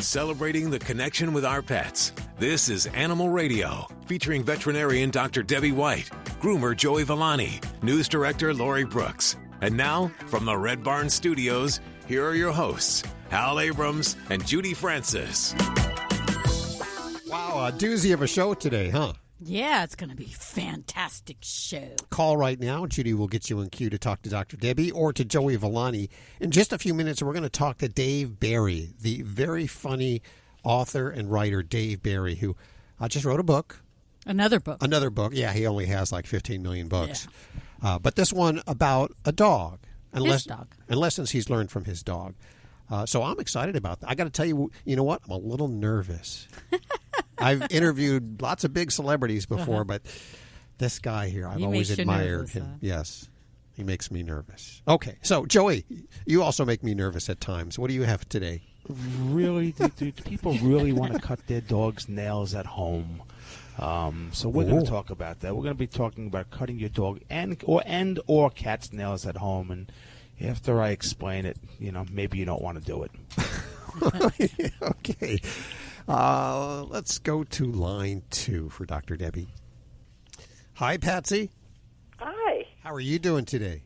celebrating the connection with our pets. This is Animal Radio, featuring veterinarian Dr. Debbie White, groomer Joey Villani, news director Lori Brooks. And now, from the Red Barn Studios, here are your hosts, Hal Abrams and Judy Francis. Wow, a doozy of a show today, huh? Yeah, it's going to be a fantastic show. Call right now. Judy will get you in queue to talk to Dr. Debbie or to Joey Villani. In just a few minutes, we're going to talk to Dave Barry, the very funny author and writer Dave Barry, who just wrote a book. Another book. Yeah, he only has like 15 million books. Yeah. But this one about a dog. His dog. And lessons he's learned from his dog. So I'm excited about that. I got to tell you, you know what? I'm a little nervous. I've interviewed lots of big celebrities before, but this guy here, I've always admired him. Yes, he makes me nervous. Okay, so Joey, you also make me nervous at times. What do you have today? Really, do people really want to cut their dog's nails at home? So we're going to talk about that. We're going to be talking about cutting your dog or cat's nails at home. And after I explain it, maybe you don't want to do it. Okay. Let's go to line 2 for Dr. Debbie. Hi, Patsy. Hi. How are you doing today?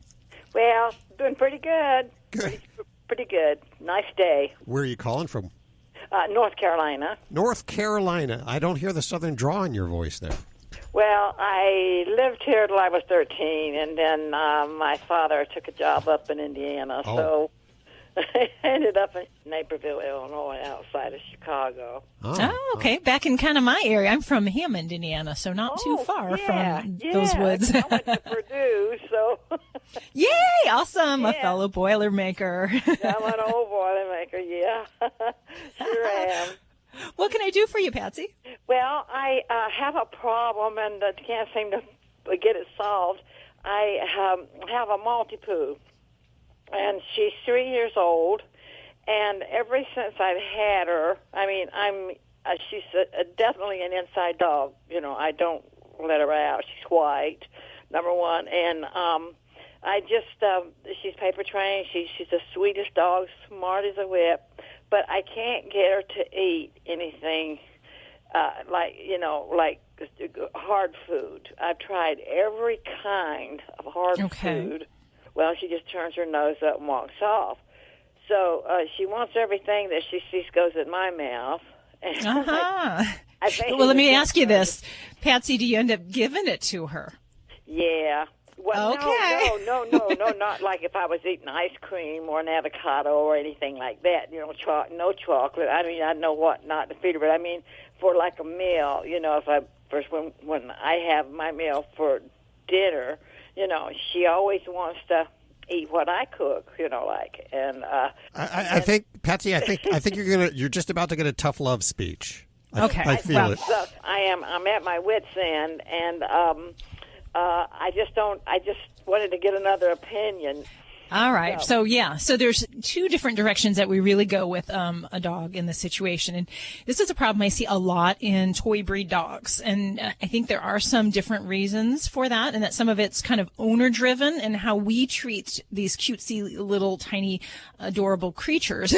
Well, doing pretty good. Good. Pretty good. Nice day. Where are you calling from? North Carolina. North Carolina. I don't hear the southern draw in your voice there. Well, I lived here till I was 13, and then my father took a job up in Indiana, so I ended up in Naperville, Illinois, outside of Chicago. Oh, okay. Back in kind of my area. I'm from Hammond, Indiana, so not too far from those woods. I went to Purdue, so... Yay! Awesome. Yeah. A fellow Boilermaker. I'm an old Boilermaker, yeah. Sure am. What can I do for you, Patsy? Well, I have a problem and can't seem to get it solved. I have a Maltipoo, and she's 3 years old. And ever since I've had her, she's definitely an inside dog. I don't let her out. She's white, number one, and she's paper trained. She's the sweetest dog, smart as a whip. But I can't get her to eat anything like hard food. I've tried every kind of hard food. Well, she just turns her nose up and walks off. So she wants everything that she sees goes in my mouth. Well, let me ask you this. Patsy, do you end up giving it to her? Yeah. Well, okay. No, not like if I was eating ice cream or an avocado or anything like that. No chocolate. I know what not to feed her, but for like a meal, when I have my meal for dinner, she always wants to eat what I cook, and I think, Patsy, I think you're just about to get a tough love speech. I feel it. So I'm at my wit's end, and I just wanted to get another opinion. All right. So there's two different directions that we really go with a dog in this situation. And this is a problem I see a lot in toy breed dogs. And I think there are some different reasons for that, and that some of it's kind of owner driven and how we treat these cutesy little tiny adorable creatures.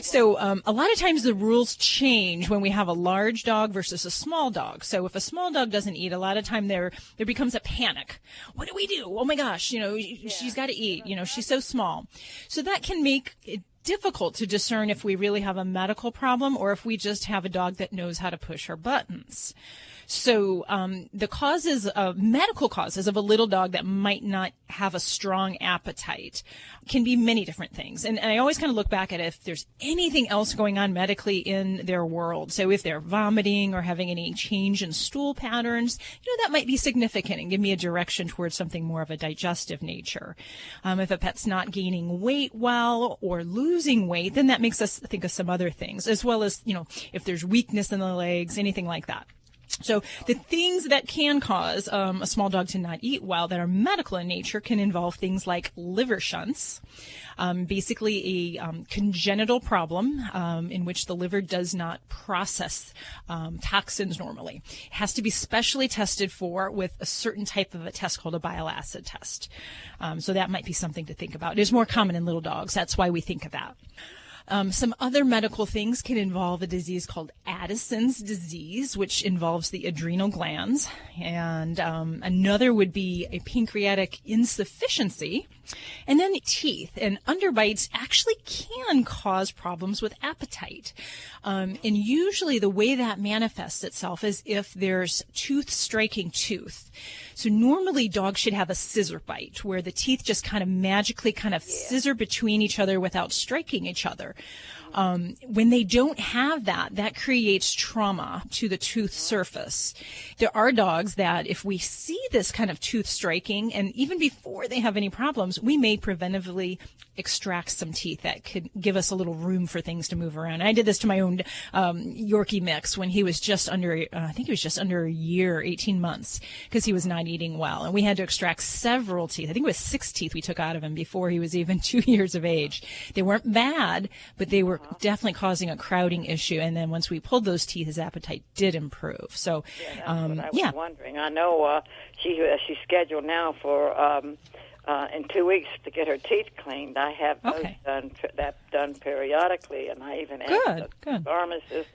So a lot of times the rules change when we have a large dog versus a small dog. So if a small dog doesn't eat, a lot of time there becomes a panic. What do we do? Oh my gosh, she's got to eat. She's so small. So that can make it difficult to discern if we really have a medical problem or if we just have a dog that knows how to push her buttons. So the medical causes of a little dog that might not have a strong appetite can be many different things. And I always kind of look back at if there's anything else going on medically in their world. So if they're vomiting or having any change in stool patterns, that might be significant and give me a direction towards something more of a digestive nature. If a pet's not gaining weight well or losing weight, then that makes us think of some other things, as well as, if there's weakness in the legs, anything like that. So the things that can cause a small dog to not eat well that are medical in nature can involve things like liver shunts, basically a congenital problem in which the liver does not process toxins normally. It has to be specially tested for with a certain type of a test called a bile acid test. So that might be something to think about. It is more common in little dogs. That's why we think of that. Some other medical things can involve a disease called Addison's disease, which involves the adrenal glands. And another would be a pancreatic insufficiency. And then teeth and underbites actually can cause problems with appetite. And usually the way that manifests itself is if there's tooth striking tooth. So normally dogs should have a scissor bite where the teeth just kind of magically scissor between each other without striking each other. When they don't have that, that creates trauma to the tooth surface. There are dogs that if we see this kind of tooth striking, and even before they have any problems, we may preventively extract some teeth that could give us a little room for things to move around. I did this to my own Yorkie mix when he was just under, I think he was just under a year, 18 months, because he was not eating well. And we had to extract several teeth. I think it was 6 teeth we took out of him before he was even 2 years of age. They weren't bad, but they were definitely causing a crowding issue. And then once we pulled those teeth, his appetite did improve. So, that's what I was wondering. I know she's scheduled now for in 2 weeks to get her teeth cleaned. I have those done periodically, and I even asked the pharmacist.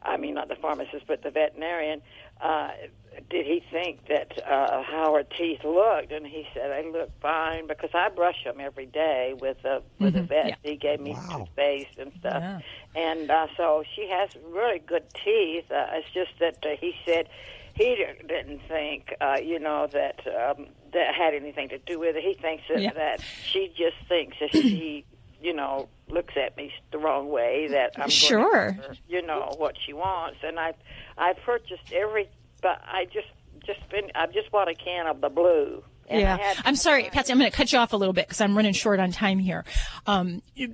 I mean, not the pharmacist, but the veterinarian. Did he think that how her teeth looked? And he said they look fine because I brush them every day with a vet. Yeah. He gave me toothpaste and stuff, and so she has really good teeth. It's just that he said he didn't think that had anything to do with it. He thinks that she just thinks that she looks at me the wrong way, that I'm going to give her, what she wants. And I've purchased but I just bought a can of the blue. And I'm sorry, Patsy, I'm going to cut you off a little bit because I'm running short on time here.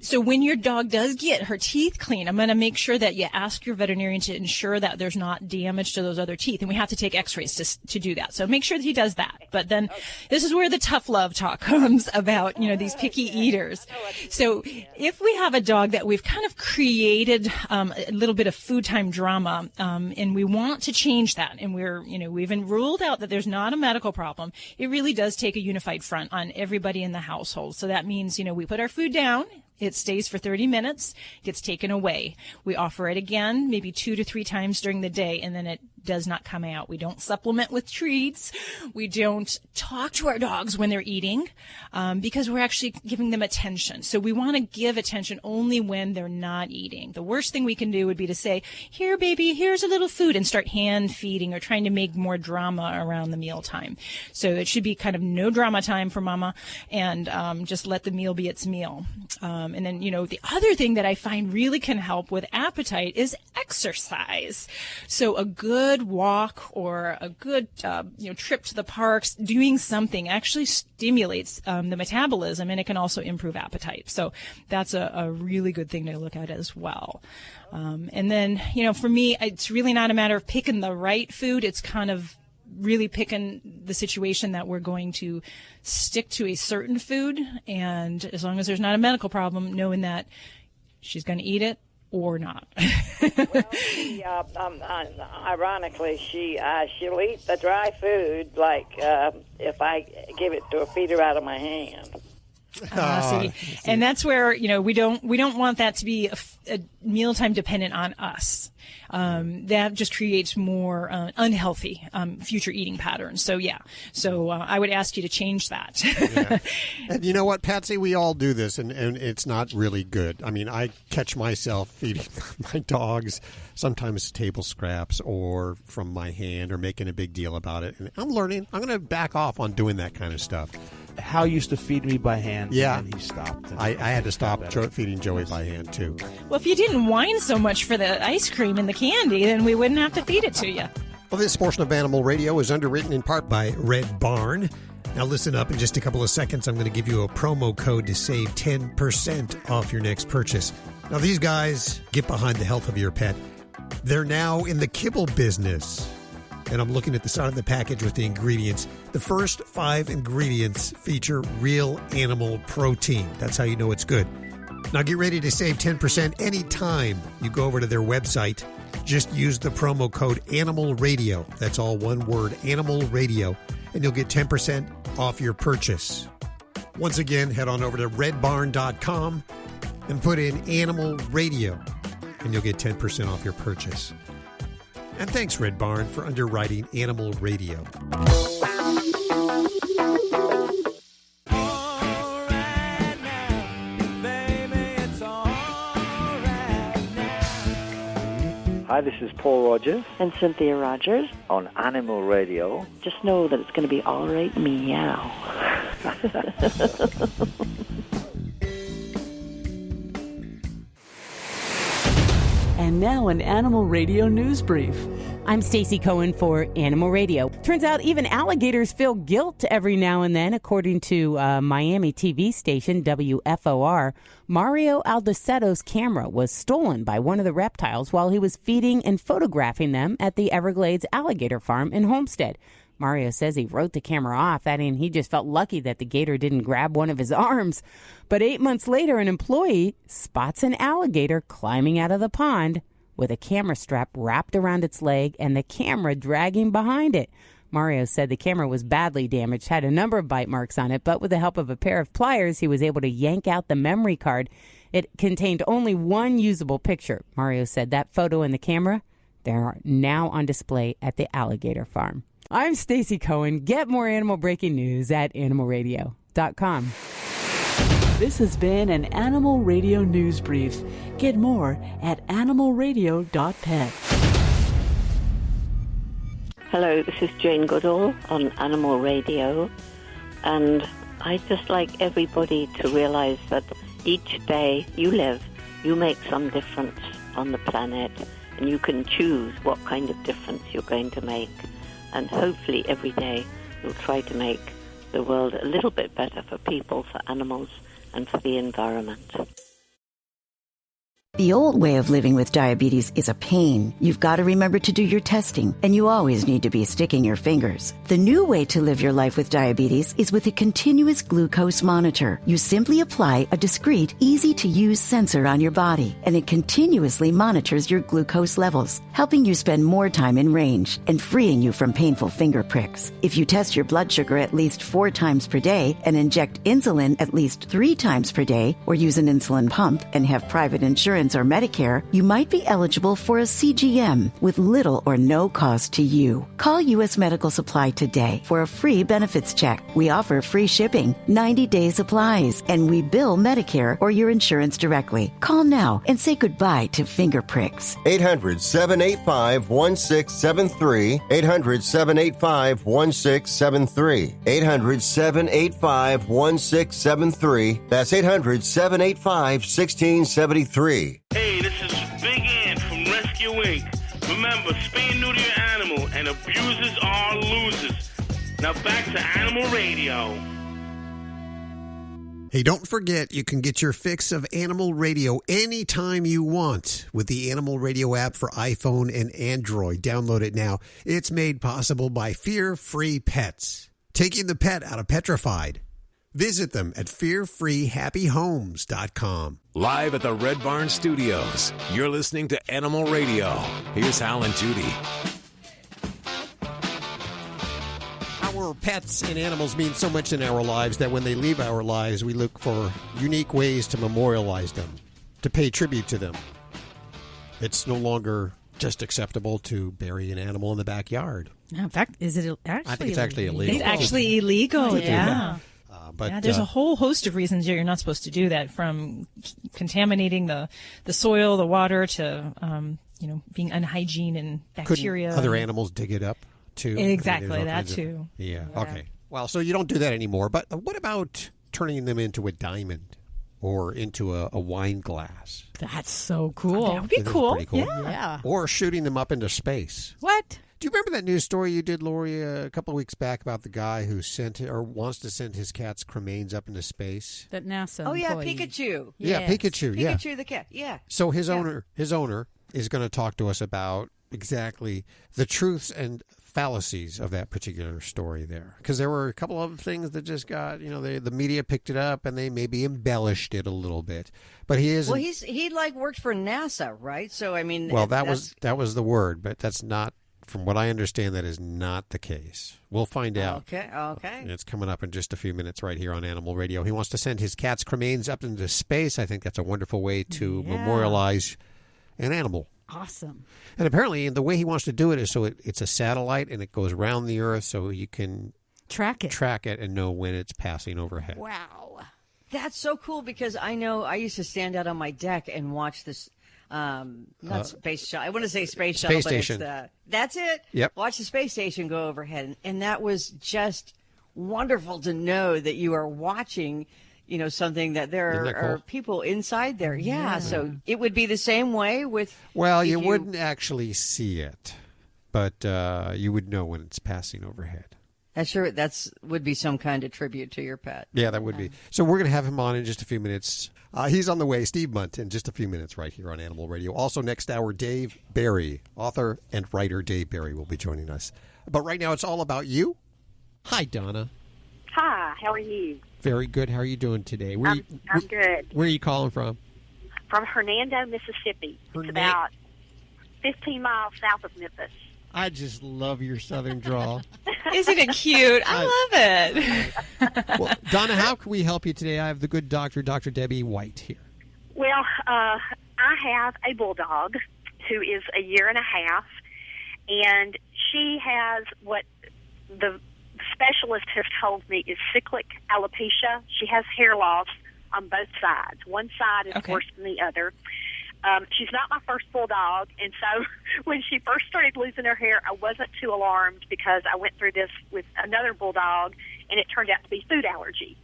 So when your dog does get her teeth cleaned, I'm going to make sure that you ask your veterinarian to ensure that there's not damage to those other teeth. And we have to take x-rays to do that. So make sure that he does that. But then this is where the tough love talk comes about, these picky eaters. So if we have a dog that we've kind of created a little bit of food time drama, and we want to change that, and we've ruled out that there's not a medical problem, it really does take a unified front on everybody in the household. So that means, we put our food down, it stays for 30 minutes, gets taken away. We offer it again, maybe 2 to 3 times during the day, and then it does not come out. We don't supplement with treats. We don't talk to our dogs when they're eating, because we're actually giving them attention. So we want to give attention only when they're not eating. The worst thing we can do would be to say, here, baby, here's a little food, and start hand feeding or trying to make more drama around the meal time. So it should be kind of no drama time for mama, and just let the meal be its meal. And then, the other thing that I find really can help with appetite is exercise. So a good walk or a good, trip to the parks, doing something actually stimulates the metabolism, and it can also improve appetite. So that's a really good thing to look at as well. And then, for me, it's really not a matter of picking the right food. It's kind of really picking the situation that we're going to stick to a certain food, and as long as there's not a medical problem, knowing that she's going to eat it or not. Ironically, she'll eat the dry food like if I give it to her, feed her out of my hand. And that's where we don't want that to be a mealtime dependent on us. That just creates more unhealthy future eating patterns. So I would ask you to change that. And you know what, Patsy, we all do this, and it's not really good. I mean, I catch myself feeding my dogs sometimes table scraps or from my hand, or making a big deal about it. And I'm learning. I'm going to back off on doing that kind of stuff. Hal used to feed me by hand, and he stopped. I had to stop feeding Joey by hand, too. Well, if you didn't whine so much for the ice cream and the candy, then we wouldn't have to feed it to you. Well, this portion of Animal Radio is underwritten in part by Red Barn. Now, listen up. In just a couple of seconds, I'm going to give you a promo code to save 10% off your next purchase. Now, these guys get behind the health of your pet. They're now in the kibble business. And I'm looking at the side of the package with the ingredients. The first 5 ingredients feature real animal protein. That's how you know it's good. Now get ready to save 10% anytime you go over to their website. Just use the promo code Animal Radio. That's all one word, Animal Radio, and you'll get 10% off your purchase. Once again, head on over to redbarn.com. and put in Animal Radio, and you'll get 10% off your purchase. And thanks, Red Barn, for underwriting Animal Radio. Hi, this is Paul Rogers and Cynthia Rogers on Animal Radio. Just know that it's going to be all right, meow. And now an Animal Radio news brief. I'm Stacey Cohen for Animal Radio. Turns out even alligators feel guilt every now and then, according to Miami TV station WFOR. Mario Aldoceto's camera was stolen by one of the reptiles while he was feeding and photographing them at the Everglades Alligator Farm in Homestead. Mario says he wrote the camera off, adding he just felt lucky that the gator didn't grab one of his arms. But 8 months later, an employee spots an alligator climbing out of the pond with a camera strap wrapped around its leg and the camera dragging behind it. Mario said the camera was badly damaged, had a number of bite marks on it, but with the help of a pair of pliers, he was able to yank out the memory card. It contained only one usable picture. Mario said that photo and the camera, they're now on display at the alligator farm. I'm Stacey Cohen. Get more animal breaking news at animalradio.com. This has been an Animal Radio news brief. Get more at animalradio.pet. Hello, this is Jane Goodall on Animal Radio, and I'd just like everybody to realize that each day you live, you make some difference on the planet, and you can choose what kind of difference you're going to make. And hopefully every day you'll try to make the world a little bit better for people, for animals, and for the environment. The old way of living with diabetes is a pain. You've got to remember to do your testing, and you always need to be sticking your fingers. The new way to live your life with diabetes is with a continuous glucose monitor. You simply apply a discreet, easy-to-use sensor on your body, and it continuously monitors your glucose levels, helping you spend more time in range and freeing you from painful finger pricks. If you test your blood sugar at least 4 times per day and inject insulin at least 3 times per day, or use an insulin pump and have private insurance or Medicare, you might be eligible for a CGM with little or no cost to you. Call U.S. Medical Supply today for a free benefits check. We offer free shipping, 90-day supplies, and we bill Medicare or your insurance directly. Call now and say goodbye to finger pricks. 800-785-1673. 800-785-1673. 800-785-1673. That's 800-785-1673. Hey, this is Big Ant from Rescue Inc. Remember, spay and neuter your animal, and abusers are losers. Now back to Animal Radio. Hey, don't forget you can get your fix of Animal Radio anytime you want with the Animal Radio app for iPhone and Android. Download it now. It's made possible by Fear Free Pets, taking the pet out of petrified. Visit them at fearfreehappyhomes.com. Live at the Red Barn Studios, you're listening to Animal Radio. Here's Hal and Judy. Our pets and animals mean so much in our lives that when they leave our lives, we look for unique ways to memorialize them, to pay tribute to them. It's no longer just acceptable to bury an animal in the backyard. In fact, is it actually? I think it's actually illegal. It's actually illegal, yeah. But there's a whole host of reasons you're not supposed to do that, from contaminating the soil, the water, to being unhygiene and bacteria. Couldn't other animals dig it up too? Exactly, that too. Yeah. Okay. Well, so you don't do that anymore. But what about turning them into a diamond or into a wine glass? That's so cool. That would be cool. Pretty cool. Yeah. Or shooting them up into space. What? Do you remember that news story you did, Lori, a couple of weeks back about the guy who sent or wants to send his cat's cremains up into space? That NASA Oh, yeah, employee. Pikachu. Yeah, Pikachu. Yeah, Pikachu the cat. Yeah. So his owner is going to talk to us about exactly the truths and fallacies of that particular story there, because there were a couple of things that just got the media picked it up and they maybe embellished it a little bit. But he is he worked for NASA, right? So I mean, that was the word, but that's not from what I understand, that is not the case. We'll find out. Okay. It's coming up in just a few minutes right here on Animal Radio. He wants to send his cat's cremains up into space. I think that's a wonderful way to memorialize an animal. Awesome. And apparently the way he wants to do it is so it's a satellite and it goes around the Earth so you can track it and know when it's passing overhead. Wow. That's so cool because I know I used to stand out on my deck and watch this, not space shuttle. I want to say space shuttle, but station. That's it. Yep. Watch the space station go overhead. And that was just wonderful to know that you are watching, something that there are people inside there. Yeah. So it would be the same way with. Well, you wouldn't actually see it, but you would know when it's passing overhead. That would be some kind of tribute to your pet. Yeah, that would be. So we're going to have him on in just a few minutes. He's on the way, Steve Munt, in just a few minutes right here on Animal Radio. Also next hour, Dave Barry, author and writer Dave Barry will be joining us. But right now it's all about you. Hi, Donna. Hi, how are you? Very good. How are you doing today? I'm good. Where are you calling from? From Hernando, Mississippi. It's about 15 miles south of Memphis. I just love your southern drawl. Isn't it cute? I love it. Well, Donna, how can we help you today? I have the good doctor, Dr. Debbie White, here. Well, I have a bulldog who is a year and a half, and she has what the specialist has told me is cyclic alopecia. She has hair loss on both sides. One side is worse than the other. She's not my first bulldog, and so when she first started losing her hair, I wasn't too alarmed because I went through this with another bulldog, and it turned out to be food allergy.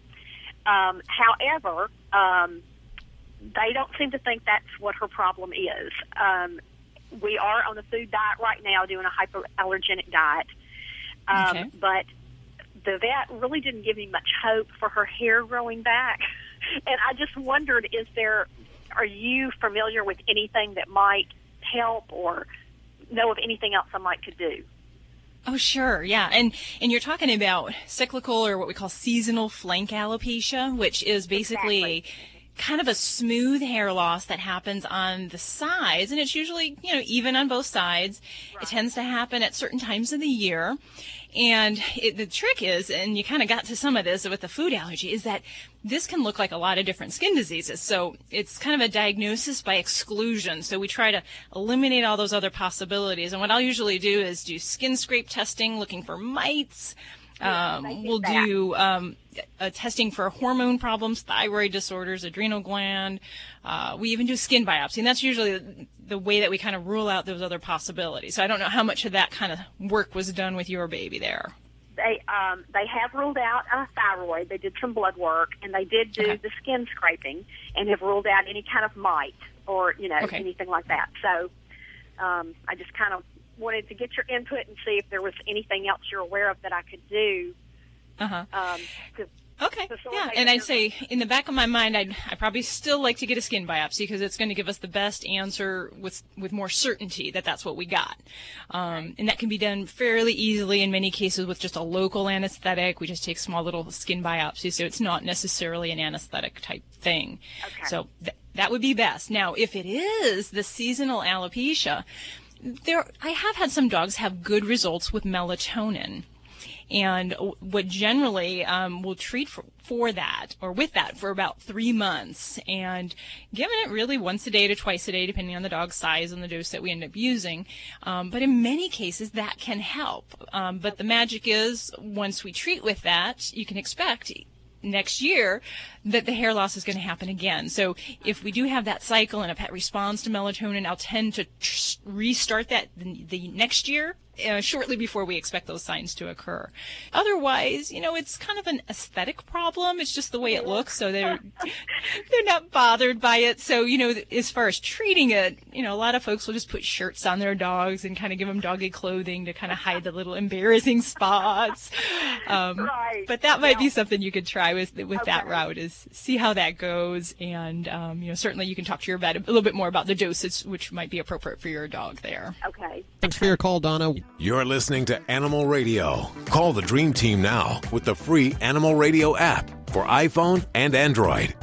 However, they don't seem to think that's what her problem is. We are on a food diet right now, doing a hyperallergenic diet, but the vet really didn't give me much hope for her hair growing back, and I just wondered, are you familiar with anything that might help or know of anything else I might could do? Oh, sure. Yeah. And you're talking about cyclical or what we call seasonal flank alopecia, which is basically kind of a smooth hair loss that happens on the sides. And it's usually, even on both sides. Right. It tends to happen at certain times of the year. And the trick is, and you kind of got to some of this with the food allergy, is that this can look like a lot of different skin diseases. So it's kind of a diagnosis by exclusion. So we try to eliminate all those other possibilities. And what I'll usually do is do skin scrape testing, looking for mites. We'll do testing for hormone problems, thyroid disorders, adrenal gland. We even do skin biopsy, and that's usually the way that we kind of rule out those other possibilities. So I don't know how much of that kind of work was done with your baby there. They have ruled out a thyroid. They did some blood work, and they did do the skin scraping and have ruled out any kind of mite or anything like that. So I just kind of wanted to get your input and see if there was anything else you're aware of that I could do. Okay. Yeah, and I'd say in the back of my mind, I'd probably still like to get a skin biopsy because it's going to give us the best answer with more certainty that that's what we got. And that can be done fairly easily in many cases with just a local anesthetic. We just take small little skin biopsies, so it's not necessarily an anesthetic type thing. Okay. So that would be best. Now, if it is the seasonal alopecia, I have had some dogs have good results with melatonin. And what generally we'll treat for that or with that for about 3 months and giving it really once a day to twice a day, depending on the dog's size and the dose that we end up using. But in many cases, that can help. But the magic is once we treat with that, you can expect next year that the hair loss is going to happen again. So if we do have that cycle and a pet responds to melatonin, I'll tend to restart that the next year. Shortly before we expect those signs to occur. Otherwise, it's kind of an aesthetic problem. It's just the way it looks, so they're not bothered by it. So, as far as treating it, a lot of folks will just put shirts on their dogs and kind of give them doggy clothing to kind of hide the little embarrassing spots. But that might be something you could try with that route, is see how that goes. And, certainly you can talk to your vet a little bit more about the dosage, which might be appropriate for your dog there. Okay. Thanks for your call, Donna. You're listening to Animal Radio. Call the Dream Team now with the free Animal Radio app for iPhone and Android.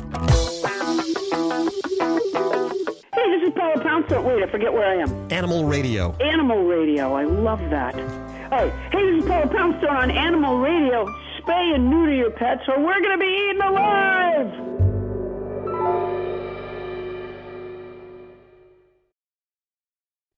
Hey, this is Paula Poundstone. Wait, I forget where I am. Animal Radio. Animal Radio. I love that. All right. Hey, this is Paula Poundstone on Animal Radio. Spay and neuter your pets or we're going to be eaten alive.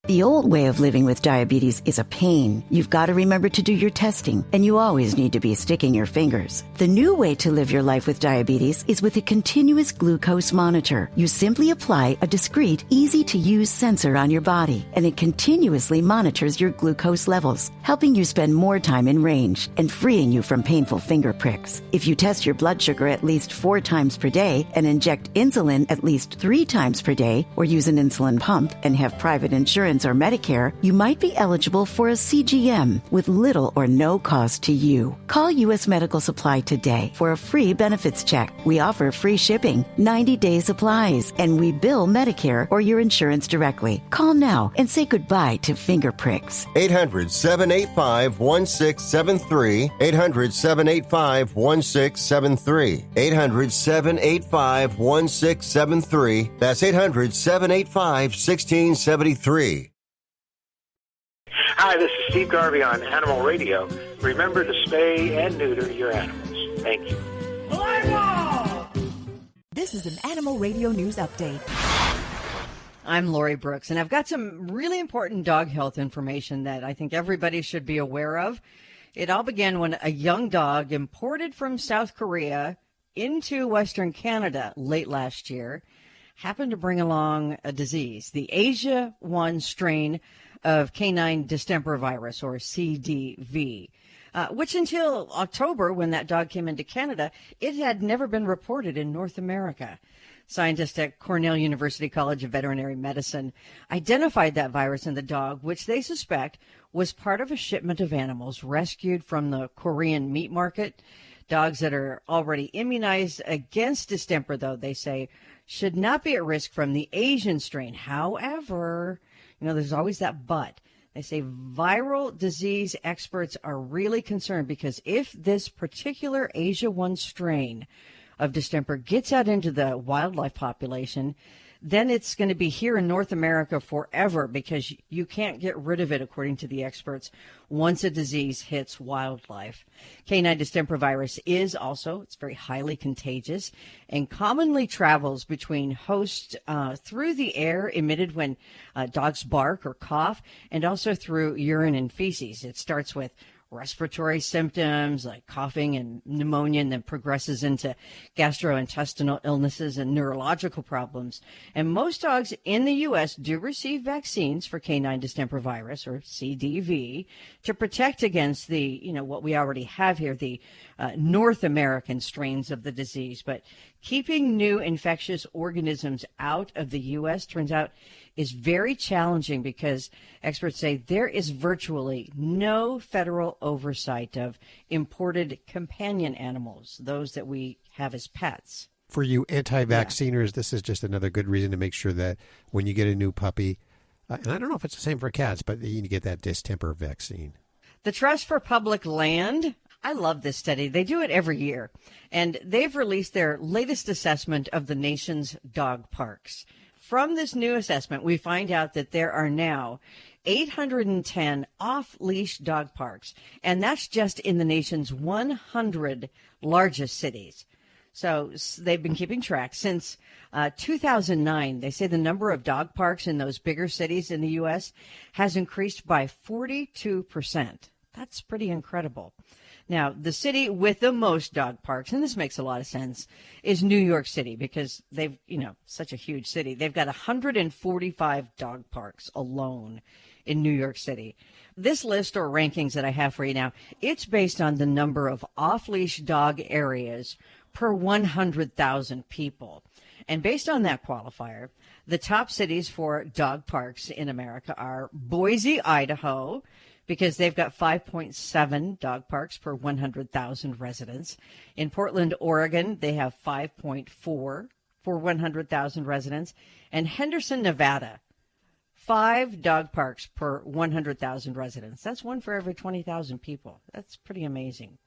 The old way of living with diabetes is a pain. You've got to remember to do your testing, and you always need to be sticking your fingers. The new way to live your life with diabetes is with a continuous glucose monitor. You simply apply a discreet, easy-to-use sensor on your body, and it continuously monitors your glucose levels, helping you spend more time in range and freeing you from painful finger pricks. If you test your blood sugar at least 4 times per day and inject insulin at least 3 times per day, or use an insulin pump and have private insurance or Medicare, you might be eligible for a CGM with little or no cost to you. Call U.S. Medical Supply today for a free benefits check. We offer free shipping, 90-day supplies, and we bill Medicare or your insurance directly. Call now and say goodbye to finger pricks. 800-785-1673. 800-785-1673. 800-785-1673. That's 800-785-1673. Hi, this is Steve Garvey on Animal Radio. Remember to spay and neuter your animals. Thank you. This is an Animal Radio News Update. I'm Lori Brooks, and I've got some really important dog health information that I think everybody should be aware of. It all began when a young dog imported from South Korea into Western Canada late last year happened to bring along a disease, the Asia 1 strain of canine distemper virus, or CDV, which until October, when that dog came into Canada, it had never been reported in North America. Scientists at Cornell University College of Veterinary Medicine identified that virus in the dog, which they suspect was part of a shipment of animals rescued from the Korean meat market. Dogs that are already immunized against distemper, though, they say, should not be at risk from the Asian strain. However, there's always that but. They say viral disease experts are really concerned because if this particular Asia 1 strain of distemper gets out into the wildlife population, then it's going to be here in North America forever because you can't get rid of it, according to the experts, once a disease hits wildlife. Canine distemper virus is also, it's very highly contagious and commonly travels between hosts through the air emitted when dogs bark or cough, and also through urine and feces. It starts with respiratory symptoms like coughing and pneumonia, and then progresses into gastrointestinal illnesses and neurological problems. And most dogs in the U.S. do receive vaccines for canine distemper virus, or CDV, to protect against the, what we already have here, the North American strains of the disease. But keeping new infectious organisms out of the U.S. turns out is very challenging because experts say there is virtually no federal oversight of imported companion animals, those that we have as pets. For you anti-vacciners, This is just another good reason to make sure that when you get a new puppy, and I don't know if it's the same for cats, but you need to get that distemper vaccine. The Trust for Public Land, I love this study. They do it every year, and they've released their latest assessment of the nation's dog parks. From this new assessment, we find out that there are now 810 off-leash dog parks, and that's just in the nation's 100 largest cities. So they've been keeping track. Since 2009, they say the number of dog parks in those bigger cities in the U.S. has increased by 42%. That's pretty incredible. Now, the city with the most dog parks, and this makes a lot of sense, is New York City because they've, such a huge city. They've got 145 dog parks alone in New York City. This list or rankings that I have for you now, it's based on the number of off-leash dog areas per 100,000 people. And based on that qualifier, the top cities for dog parks in America are Boise, Idaho, because they've got 5.7 dog parks per 100,000 residents. In Portland, Oregon, they have 5.4 for 100,000 residents. And Henderson, Nevada, 5 dog parks per 100,000 residents. That's one for every 20,000 people. That's pretty amazing.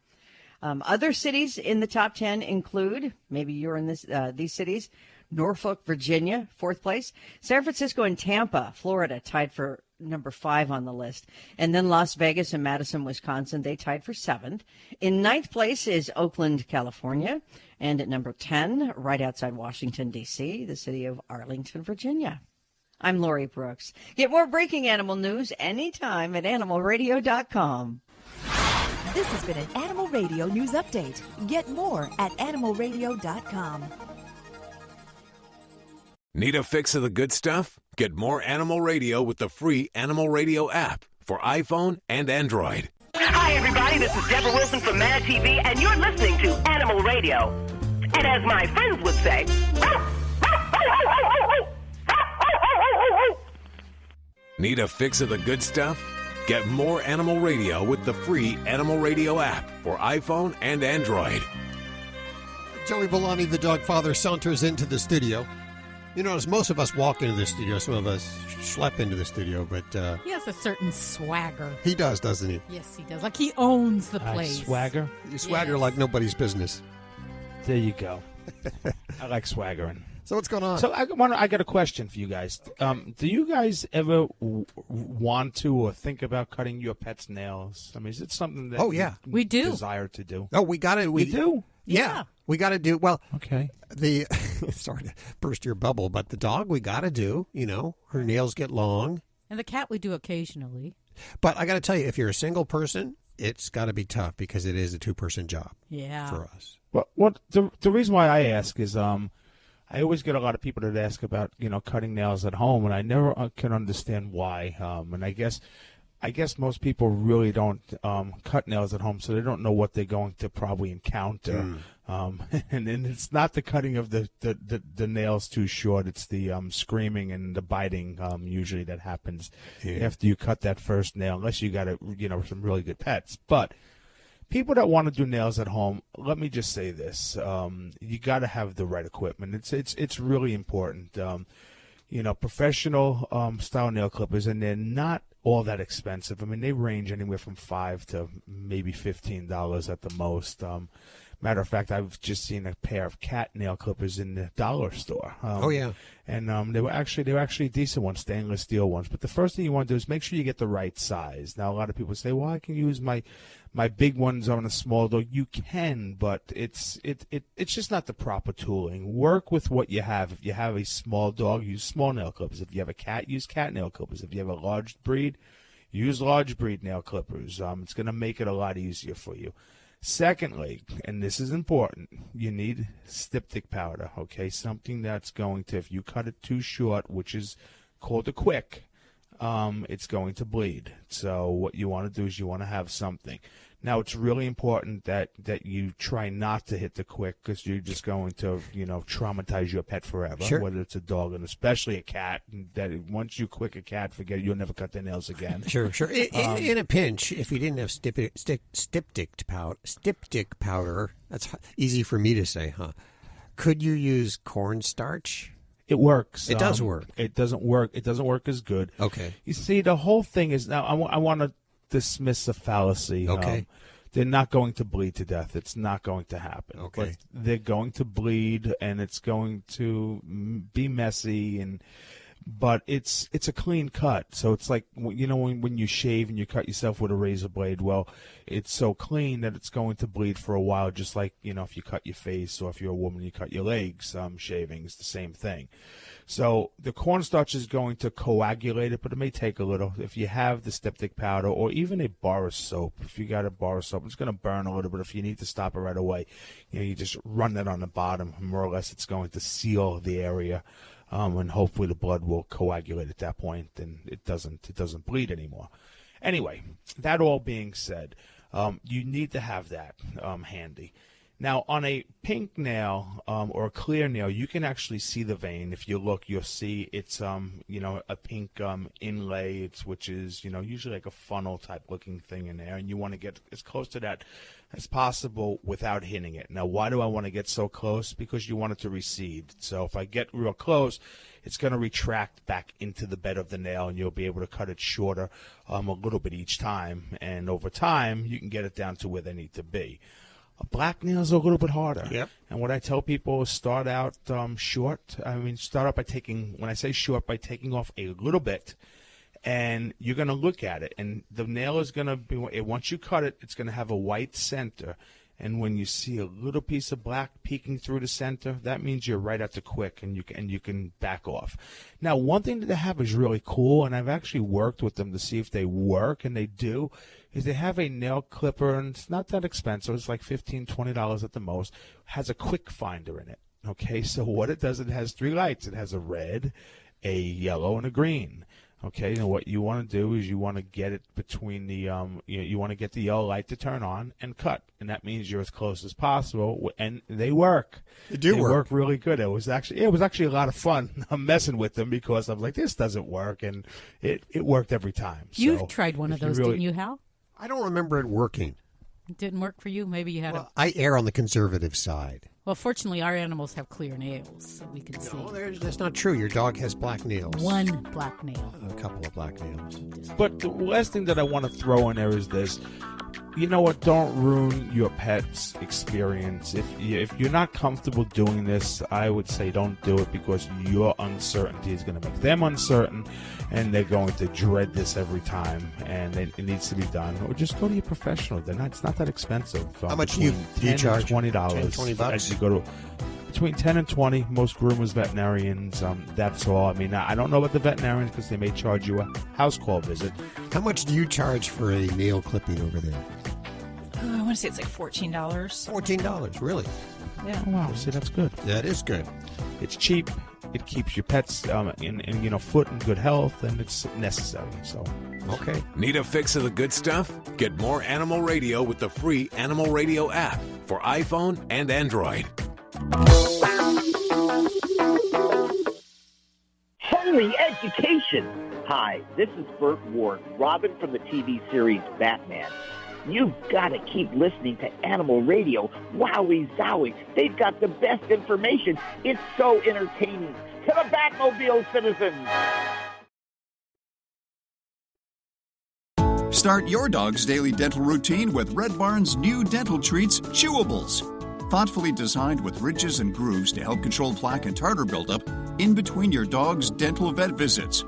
Other cities in the top 10 include, maybe you're in these cities, Norfolk, Virginia, 4th place. San Francisco and Tampa, Florida, tied for number 5 on the list. And then Las Vegas and Madison, Wisconsin, they tied for 7th. In 9th place is Oakland, California. And at number 10, right outside Washington, D.C., the city of Arlington, Virginia. I'm Lori Brooks. Get more breaking animal news anytime at animalradio.com. This has been an Animal Radio News Update. Get more at animalradio.com. Need a fix of the good stuff? Get more Animal Radio with the free Animal Radio app for iPhone and Android. Hi, everybody. This is Deborah Wilson from Mad TV, and you're listening to Animal Radio. And as my friends would say, need a fix of the good stuff? Get more Animal Radio with the free Animal Radio app for iPhone and Android. Joey Villani, the dog father, saunters into the studio. You notice most of us walk into the studio. Some of us schlep into the studio, but... he has a certain swagger. He does, doesn't he? Yes, he does. Like he owns the place. Swagger? You swagger like nobody's business. There you go. I like swaggering. So what's going on? So I got a question for you guys. Do you guys ever want to or think about cutting your pet's nails? I mean, is it something that we do desire to do? Oh, we got to. We do. Yeah, we got to do. Well, okay. Sorry to burst your bubble, but the dog we got to do. You know, her nails get long, and the cat we do occasionally. But I got to tell you, if you're a single person, it's got to be tough because it is a 2-person job. Yeah, for us. Well, the reason why I ask is I always get a lot of people that ask about, cutting nails at home, and I never can understand why. And I guess most people really don't cut nails at home, so they don't know what they're going to probably encounter. And it's not the cutting of the nails too short; it's the screaming and the biting usually that happens after you cut that first nail, unless you got some really good pets, but. People that want to do nails at home, let me just say this: you got to have the right equipment. It's really important. Professional style nail clippers, and they're not all that expensive. I mean, they range anywhere from $5 to maybe $15 at the most. Matter of fact, I've just seen a pair of cat nail clippers in the dollar store. And they were actually decent ones, stainless steel ones. But the first thing you want to do is make sure you get the right size. Now, a lot of people say, "Well, I can use my big ones on a small dog." You can, but it's just not the proper tooling. Work with what you have. If you have a small dog, use small nail clippers. If you have a cat, use cat nail clippers. If you have a large breed, use large breed nail clippers. It's going to make it a lot easier for you. Secondly, and this is important, you need styptic powder, okay? Something that's going to, if you cut it too short, which is called a quick, it's going to bleed. So what you want to do is you want to have something. Now, it's really important that you try not to hit the quick because you're just going to, traumatize your pet forever, sure. Whether it's a dog and especially a cat. That once you quick a cat, forget it, you'll never cut their nails again. Sure. In a pinch, if you didn't have styptic powder, that's easy for me to say, huh? Could you use cornstarch? It works. It does work. It doesn't work. It doesn't work as good. Okay. You see, the whole thing is now I want to dismiss a fallacy. Okay. They're not going to bleed to death. It's not going to happen. Okay. But they're going to bleed, and it's going to be messy, but it's a clean cut. So it's like, when you shave and you cut yourself with a razor blade, well, it's so clean that it's going to bleed for a while, just like, if you cut your face or if you're a woman, you cut your legs, shaving is the same thing. So the cornstarch is going to coagulate it, but it may take a little. If you have the styptic powder or even a bar of soap, if you got a bar of soap, it's going to burn a little bit. If you need to stop it right away, you just run that on the bottom. More or less, it's going to seal the area, and hopefully the blood will coagulate at that point, and it doesn't bleed anymore. Anyway, that all being said, you need to have that handy. Now, on a pink nail or a clear nail, you can actually see the vein. If you look, you'll see it's a pink inlay, which is usually like a funnel type looking thing in there, and you want to get as close to that as possible without hitting it. Now, why do I want to get so close? Because you want it to recede. So if I get real close, it's going to retract back into the bed of the nail, and you'll be able to cut it shorter a little bit each time. And over time, you can get it down to where they need to be. Black nails are a little bit harder. Yep. And what I tell people is start out short. Start out by when I say short, by taking off a little bit. And you're going to look at it. And the nail is going to be, once you cut it, it's going to have a white center. And when you see a little piece of black peeking through the center, that means you're right at the quick, and you can back off. Now, one thing that they have is really cool, and I've actually worked with them to see if they work, and they do, is they have a nail clipper, and it's not that expensive. It's like $15, $20 at the most. Has a quick finder in it. Okay, so what it does, it has 3 lights. It has a red, a yellow, and a green. Okay, and what you want to do is you want to get it between the you want to get the yellow light to turn on and cut, and that means you're as close as possible. And they work. They work really good. It was actually a lot of fun. I'm messing with them because I'm like, this doesn't work, and it worked every time. You tried one of those, didn't you, Hal? I don't remember it working. It didn't work for you.Maybe you had I err on the conservative side. Well, fortunately, our animals have clear nails, so we can see. No, that's not true. Your dog has black nails. One black nail. A couple of black nails. But the last thing that I want to throw in there is this. You know what? Don't ruin your pet's experience. If you're not comfortable doing this, I would say don't do it, because your uncertainty is going to make them uncertain, and they're going to dread this every time, and it needs to be done. Or just go to your professional. It's not that expensive. How much do you charge? $20. $20. As you go to between 10 and 20. Most groomers, veterinarians, that's all. I mean, I don't know about the veterinarians because they may charge you a house call visit. How much do you charge for a nail clipping over there? I want to say it's like $14. $14, really? Yeah. Oh, wow. See, that's good. That is good. It's cheap. It keeps your pets in foot in good health, and it's necessary. So, okay. Need a fix of the good stuff? Get more Animal Radio with the free Animal Radio app for iPhone and Android. Holy education! Hi, this is Burt Ward, Robin from the TV series Batman. You've got to keep listening to Animal Radio. Wowie zowie. They've got the best information. It's so entertaining. To the Batmobile, citizens! Start your dog's daily dental routine with Red Barn's new dental treats, Chewables. Thoughtfully designed with ridges and grooves to help control plaque and tartar buildup in between your dog's dental vet visits.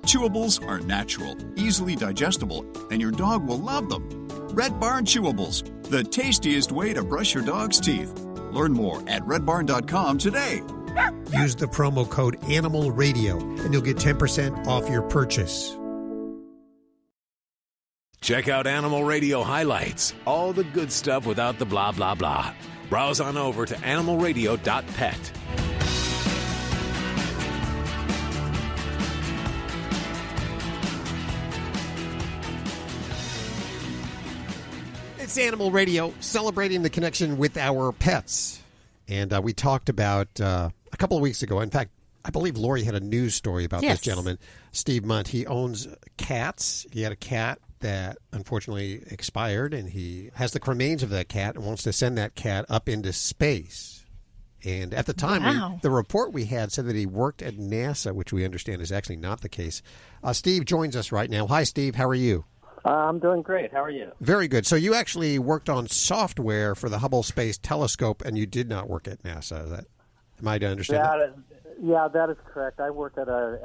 Chewables are natural, easily digestible, and your dog will love them. Red Barn Chewables, the tastiest way to brush your dog's teeth. Learn more at redbarn.com today. Use the promo code Animal Radio, and you'll get 10% off your purchase. Check out Animal Radio highlights, all the good stuff without the blah, blah, blah. Browse on over to animalradio.pet. It's Animal Radio, celebrating the connection with our pets. And we talked about a couple of weeks ago. In fact, I believe Lori had a news story about this gentleman, Steve Munt. He owns cats. He had a cat that unfortunately expired, and he has the remains of that cat and wants to send that cat up into space. And at the time, the report we had said that he worked at NASA, which we understand is actually not the case. Steve joins us right now. Hi, Steve. How are you? I'm doing great. How are you? Very good. So you actually worked on software for the Hubble Space Telescope, and you did not work at NASA. Am I to understand that? Yeah, that is correct. I worked at an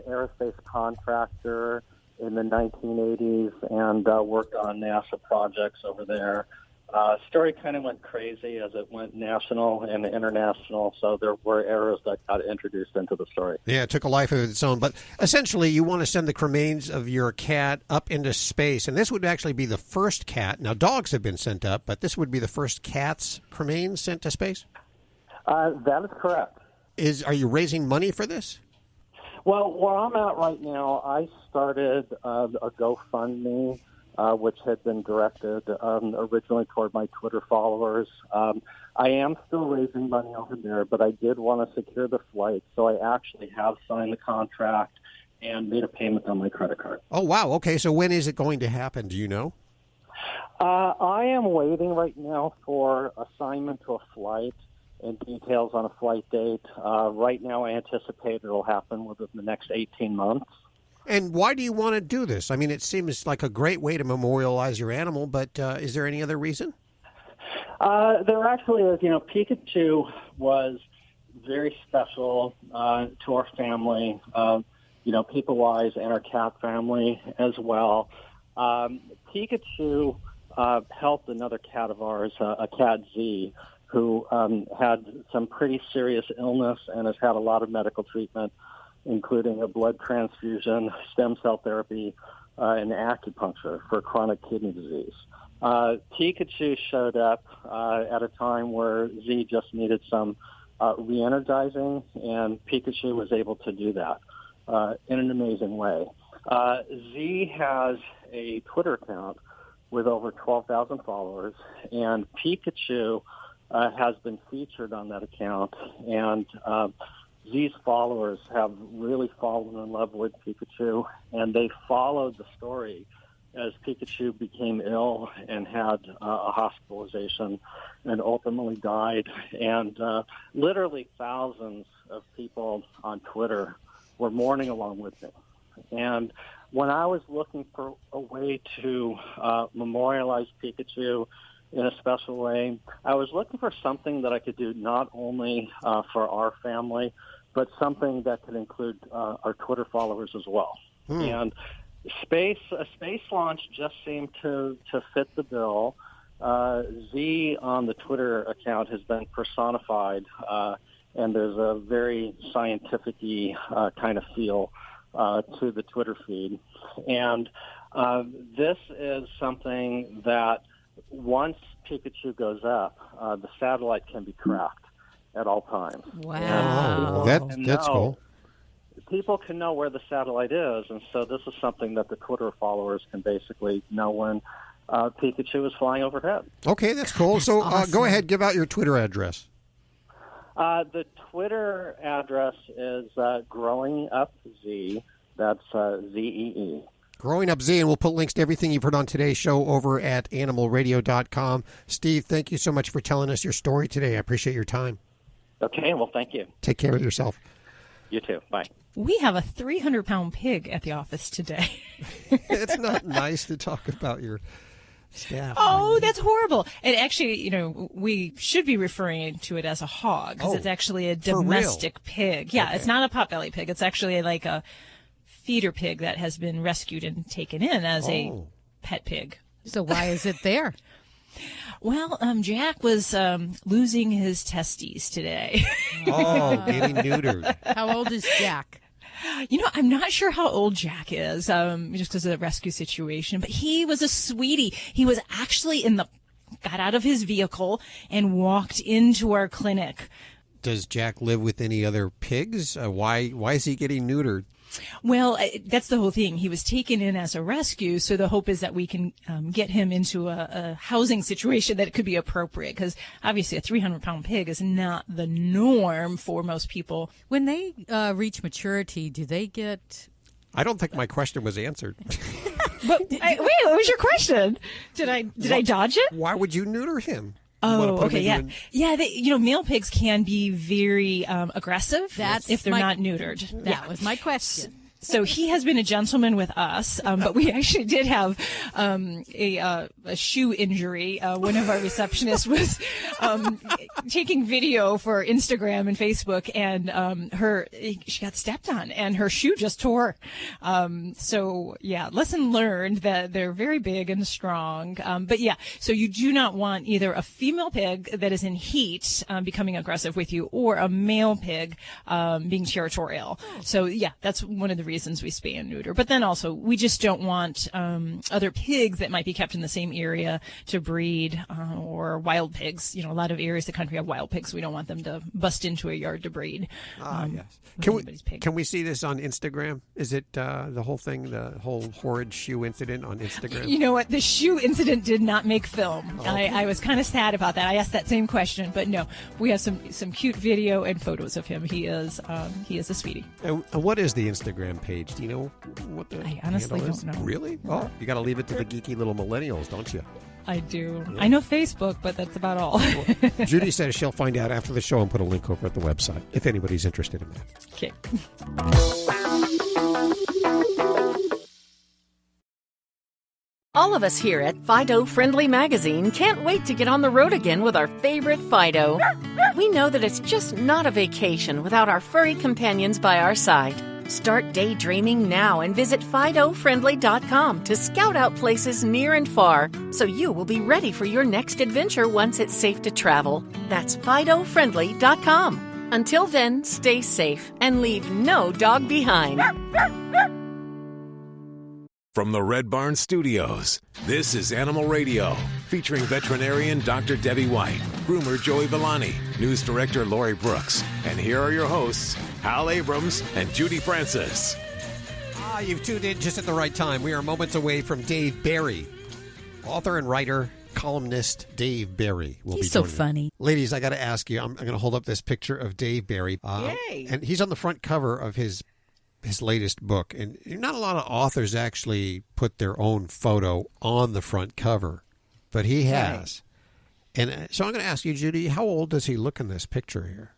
aerospace contractor in the 1980s and worked on NASA projects over there. Story kind of went crazy as it went national and international, so there were errors that got introduced into the story. Yeah, it took a life of its own. But essentially, you want to send the cremains of your cat up into space, and this would actually be the first cat. Now, dogs have been sent up, but this would be the first cat's cremains sent to space? That is correct. Are you raising money for this? Well, where I'm at right now, I started a GoFundMe, which had been directed originally toward my Twitter followers. I am still raising money over there, but I did want to secure the flight, so I actually have signed the contract and made a payment on my credit card. Oh, wow. Okay, so when is it going to happen? Do you know? I am waiting right now for assignment to a flight and details on a flight date. Right now, I anticipate it will happen within the next 18 months. And why do you want to do this? I mean, it seems like a great way to memorialize your animal, but is there any other reason? There actually is. Pikachu was very special to our family, people-wise, and our cat family as well. Pikachu helped another cat of ours, a cat Z, who had some pretty serious illness and has had a lot of medical treatment, including a blood transfusion, stem cell therapy, and acupuncture for chronic kidney disease. Pikachu showed up at a time where Z just needed some re-energizing, and Pikachu was able to do that in an amazing way. Z has a Twitter account with over 12,000 followers, and Pikachu has been featured on that account, and Z's followers have really fallen in love with Pikachu, and they followed the story as Pikachu became ill and had a hospitalization and ultimately died. And literally thousands of people on Twitter were mourning along with me. And when I was looking for a way to memorialize Pikachu in a special way, I was looking for something that I could do not only for our family, but something that could include our Twitter followers as well. And a space launch just seemed to fit the bill. Z on the Twitter account has been personified, and there's a very scientific-y kind of feel to the Twitter feed. And this is something that once Pikachu goes up, the satellite can be tracked at all times. Wow. That's cool. People can know where the satellite is, and so this is something that the Twitter followers can basically know when Pikachu is flying overhead. Okay, that's cool. So awesome. Go ahead, give out your Twitter address. The Twitter address is Growing Up Z. That's Z-E-E. Growing Up Z, and we'll put links to everything you've heard on today's show over at animalradio.com. Steve, thank you so much for telling us your story today. I appreciate your time. Okay, well, thank you. Take care of yourself. You too. Bye. We have a 300-pound pig at the office today. It's not nice to talk about your staff. Oh, that's horrible. And actually, we should be referring to it as a hog because it's actually a domestic pig. Yeah, okay. It's not a potbelly pig. It's actually like a feeder pig that has been rescued and taken in as a pet pig. So why is it there? Well, Jack was losing his testes today. Oh, getting neutered. How old is Jack? I'm not sure how old Jack is, just because of the rescue situation, but he was a sweetie. He was actually got out of his vehicle and walked into our clinic. Does Jack live with any other pigs? Why is he getting neutered? Well, that's the whole thing. He was taken in as a rescue, so the hope is that we can get him into a housing situation that could be appropriate, because obviously a 300-pound pig is not the norm for most people. When they reach maturity, do they get... I don't think my question was answered. Wait, what was your question? Did I dodge it? Why would you neuter him? Oh, okay, yeah. Yeah, male pigs can be very aggressive if they're not neutered. That was my question. So he has been a gentleman with us, but we actually did have a shoe injury. One of our receptionists was taking video for Instagram and Facebook, and she got stepped on, and her shoe just tore. So yeah, lesson learned that they're very big and strong. But yeah, so you do not want either a female pig that is in heat becoming aggressive with you, or a male pig being territorial. So yeah, that's one of the reasons we spay and neuter. But then also, we just don't want other pigs that might be kept in the same area to breed, or wild pigs. A lot of areas of the country have wild pigs. We don't want them to bust into a yard to breed. Yes. Can we see this on Instagram? Is it the whole thing, the whole horrid shoe incident on Instagram? You know what? The shoe incident did not make film. Oh. I was kind of sad about that. I asked that same question, but no, we have some cute video and photos of him. He is a sweetie. And what is the Instagram page? Do you know what the I honestly handle is? Don't know. Really? Oh, you got to leave it to the geeky little millennials, don't you? I do. Yeah. I know Facebook, but that's about all. Well, Judy says she'll find out after the show and put a link over at the website if anybody's interested in that. Okay. All of us here at Fido Friendly Magazine can't wait to get on the road again with our favorite Fido. We know that it's just not a vacation without our furry companions by our side. Start daydreaming now and visit FidoFriendly.com to scout out places near and far so you will be ready for your next adventure once it's safe to travel. That's FidoFriendly.com. Until then, stay safe and leave no dog behind. From the Red Barn Studios, this is Animal Radio, featuring veterinarian Dr. Debbie White, groomer Joey Villani, news director Lori Brooks, and here are your hosts, Hal Abrams and Judy Francis. You've tuned in just at the right time. We are moments away from Dave Barry, author and writer, columnist Dave Barry. He's so funny. Ladies, I got to ask you, I'm going to hold up this picture of Dave Barry. Yay. And he's on the front cover of his latest book. And not a lot of authors actually put their own photo on the front cover, but he has. Right. And so I'm going to ask you, Judy, how old does he look in this picture here?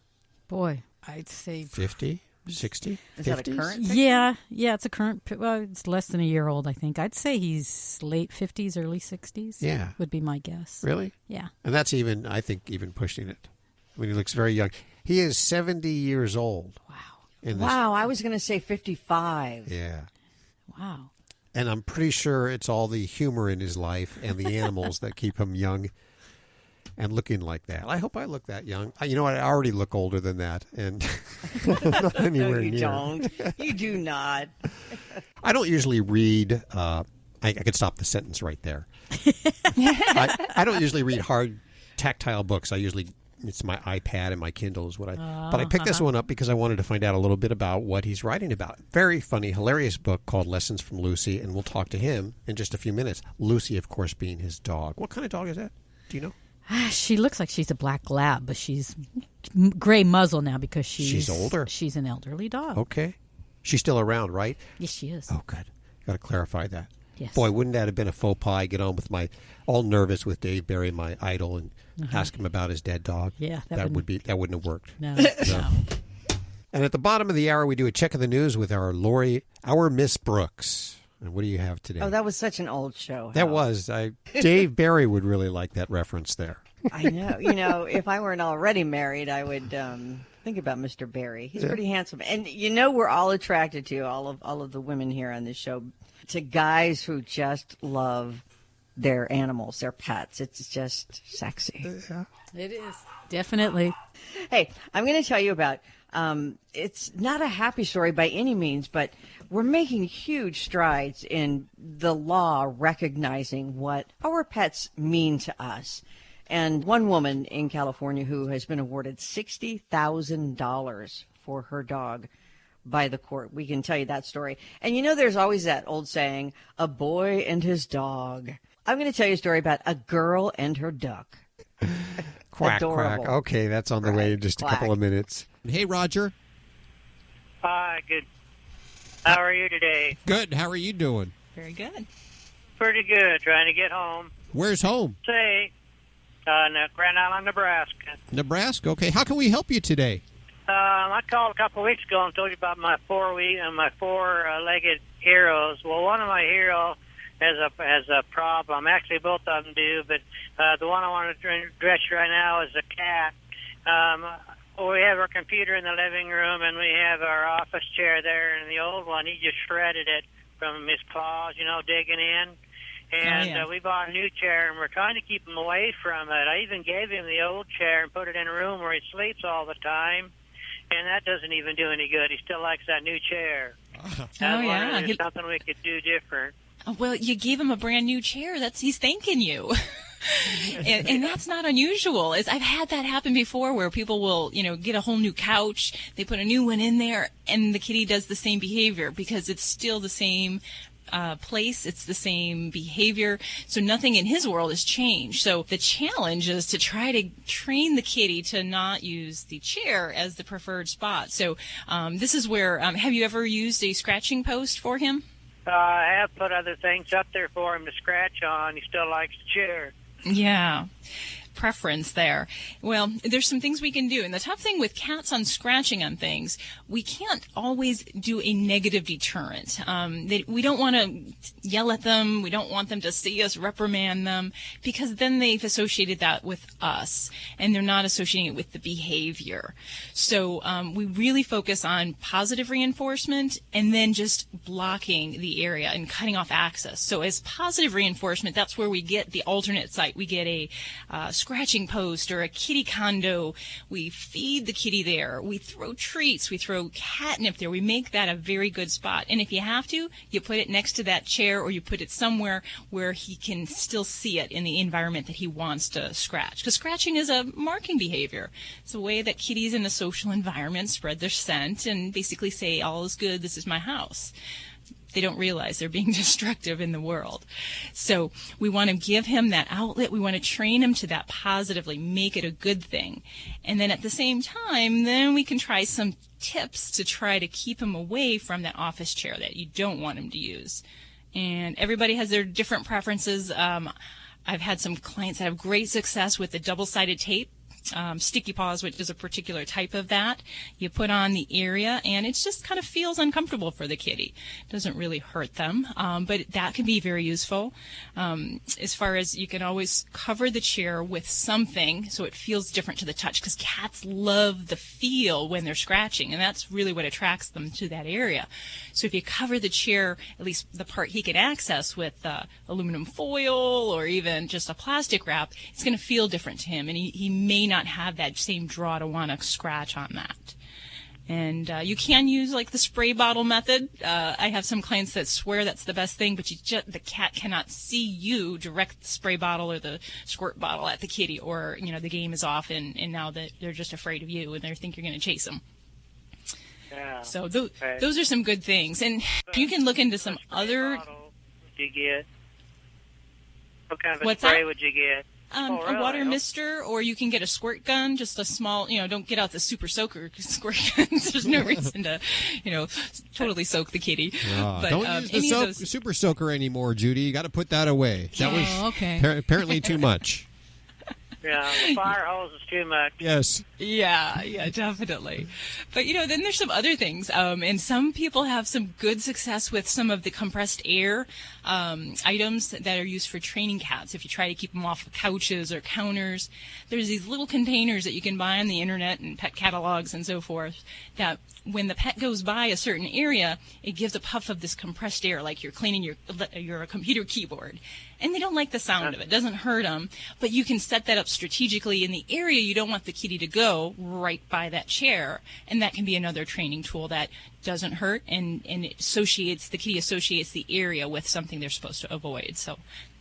Boy, I'd say 50, 60, Is 50s? that a current picture? Yeah, it's a current. Well, it's less than a year old, I think. I'd say he's late 50s, early 60s. Yeah, would be my guess. Really? Yeah. And that's even, I think, even pushing it. I mean, he looks very young. He is 70 years old. Wow. Wow, I was going to say 55. Yeah. Wow. And I'm pretty sure it's all the humor in his life and the animals that keep him young and looking like that. I hope I look that young. You know what? I already look older than that. And not anywhere No, you near. don't. You do not. I don't usually read. I could stop the sentence right there. I don't usually read hard, tactile books. It's my iPad and my Kindle is what but I picked this one up because I wanted to find out a little bit about what he's writing about. Very funny, hilarious book called Lessons from Lucy, and we'll talk to him in just a few minutes. Lucy, of course, being his dog. What kind of dog is that? Do you know? She looks like she's a black lab, but she's gray muzzle now because she's older. She's an elderly dog. Okay. She's still around, right? Yes, she is. Oh, good. Got to clarify that. Yes. Boy, wouldn't that have been a faux pas? I get on with all nervous with Dave Barry, my idol, and ask him about his dead dog. Yeah, that wouldn't have worked. No. And at the bottom of the hour, we do a check of the news with our Miss Brooks. And what do you have today? Oh, that was such an old show. That was. Dave Barry would really like that reference there. I know. If I weren't already married, I would think about Mr. Barry. He's pretty handsome. And we're all attracted to, all of the women here on this show, to guys who just love their animals, their pets. It's just sexy. Yeah. It is. Definitely. Hey, I'm going to tell you about, it's not a happy story by any means, but we're making huge strides in the law recognizing what our pets mean to us. And one woman in California who has been awarded $60,000 for her dog by the court. We can tell you that story. And there's always that old saying, a boy and his dog. I'm going to tell you a story about a girl and her duck. Quack, Adorable. quack. Okay, that's on the way in just a couple of minutes. Hey, Roger. Hi, good. How are you today? Good. How are you doing? Very good. Pretty good. Trying to get home. Where's home? Say, Grand Island, Nebraska. Nebraska. Okay. How can we help you today? I called a couple of weeks ago and told you about my four-legged heroes. Well, one of my heroes has a problem. Actually, both of them do, but the one I want to address right now is a cat. We have our computer in the living room, and we have our office chair there, and the old one, he just shredded it from his claws, digging in. And we bought a new chair, and we're trying to keep him away from it. I even gave him the old chair and put it in a room where he sleeps all the time, and that doesn't even do any good. He still likes that new chair. There's something we could do different. Well, you gave him a brand new chair. He's thanking you. and that's not unusual. I've had that happen before where people will, get a whole new couch, they put a new one in there, and the kitty does the same behavior because it's still the same place, it's the same behavior, so nothing in his world has changed. So the challenge is to try to train the kitty to not use the chair as the preferred spot. So this is where, have you ever used a scratching post for him? I have put other things up there for him to scratch on. He still likes the chair. Yeah. preference there. Well, there's some things we can do. And the tough thing with cats on scratching on things, we can't always do a negative deterrent. We don't want to yell at them. We don't want them to see us reprimand them, because then they've associated that with us and they're not associating it with the behavior. So we really focus on positive reinforcement and then just blocking the area and cutting off access. So as positive reinforcement, that's where we get the alternate site. We get a scratching post or a kitty condo. We feed the kitty there. We throw treats. We throw catnip there. We make that a very good spot. And if you have to, you put it next to that chair, or you put it somewhere where he can still see it in the environment that he wants to scratch. Because scratching is a marking behavior. It's a way that kitties in a social environment spread their scent and basically say, all is good, this is my house. They don't realize they're being destructive in the world. So we want to give him that outlet. We want to train him to that positively, make it a good thing. And then at the same time, then we can try some tips to try to keep him away from that office chair that you don't want him to use. And everybody has their different preferences. I've had some clients that have great success with the double-sided tape. Sticky paws, which is a particular type of that. You put on the area, and it just kind of feels uncomfortable for the kitty. It doesn't really hurt them, but that can be very useful. As far as you can always cover the chair with something so it feels different to the touch, because cats love the feel when they're scratching, and that's really what attracts them to that area. So if you cover the chair, at least the part he can access, with aluminum foil or even just a plastic wrap, it's going to feel different to him, and he may not have that same draw to want to scratch on that. And you can use like the spray bottle method. I have some clients that swear that's the best thing, but the cat cannot see you direct the spray bottle or the squirt bottle at the kitty, or the game is off, and now that they're just afraid of you and they think you're going to chase them. Yeah. So those are some good things, and you can look into some other. Would you get? What kind of What's spray that? would you get? A water mister, or you can get a squirt gun, just a small, don't get out the super soaker squirt guns. There's no reason to, totally soak the kitty. But, don't use the super soaker anymore, Judy. You got to put that away. That was okay. Apparently too much. Yeah, the fire hose is too much. Yes. Yeah, definitely. But, then there's some other things. And some people have some good success with some of the compressed air items that are used for training cats. If you try to keep them off of couches or counters, there's these little containers that you can buy on the internet and pet catalogs and so forth, that when the pet goes by a certain area, it gives a puff of this compressed air, like you're cleaning your computer keyboard. And they don't like the sound of it. It doesn't hurt them. But you can set that up strategically in the area you don't want the kitty to go, right by that chair. And that can be another training tool that doesn't hurt, and the kitty associates the area with something they're supposed to avoid. So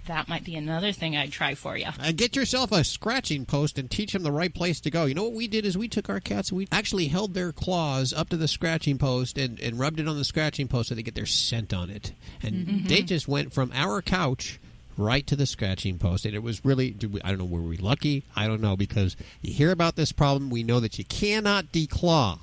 that might be another thing I'd try for you. Get yourself a scratching post and teach them the right place to go. You know what we did is we took our cats and we actually held their claws up to the scratching post and rubbed it on the scratching post so they get their scent on it. And they just went from our couch right to the scratching post. And it was really, I don't know, were we lucky? I don't know, because you hear about this problem, we know that you cannot declaw.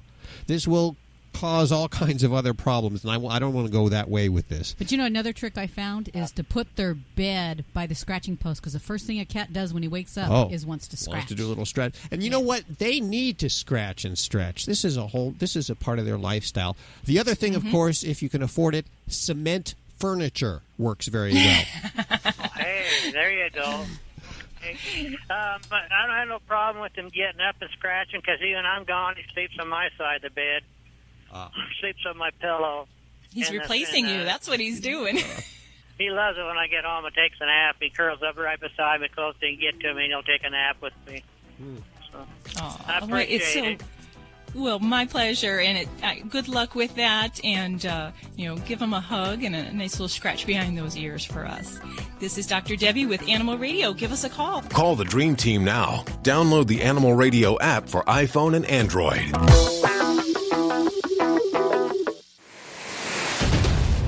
This will cause all kinds of other problems, and I don't want to go that way with this. But another trick I found is to put their bed by the scratching post, because the first thing a cat does when he wakes up is wants to scratch. Wants to do a little stretch. And you know what? They need to scratch and stretch. This is a part of their lifestyle. The other thing, of course, if you can afford it, cement furniture works very well. Hey, there you go. But I don't have no problem with him getting up and scratching, because even I'm gone, he sleeps on my side of the bed. Sleeps on my pillow. He's replacing you. That's what he's doing. He loves it when I get home and takes a nap. He curls up right beside me, close to get to me, and he'll take a nap with me. So, I appreciate it. Well, my pleasure, and good luck with that, and give him a hug and a nice little scratch behind those ears for us. This is Dr. Debbie with Animal Radio. Give us a call. Call the Dream Team now. Download the Animal Radio app for iPhone and Android.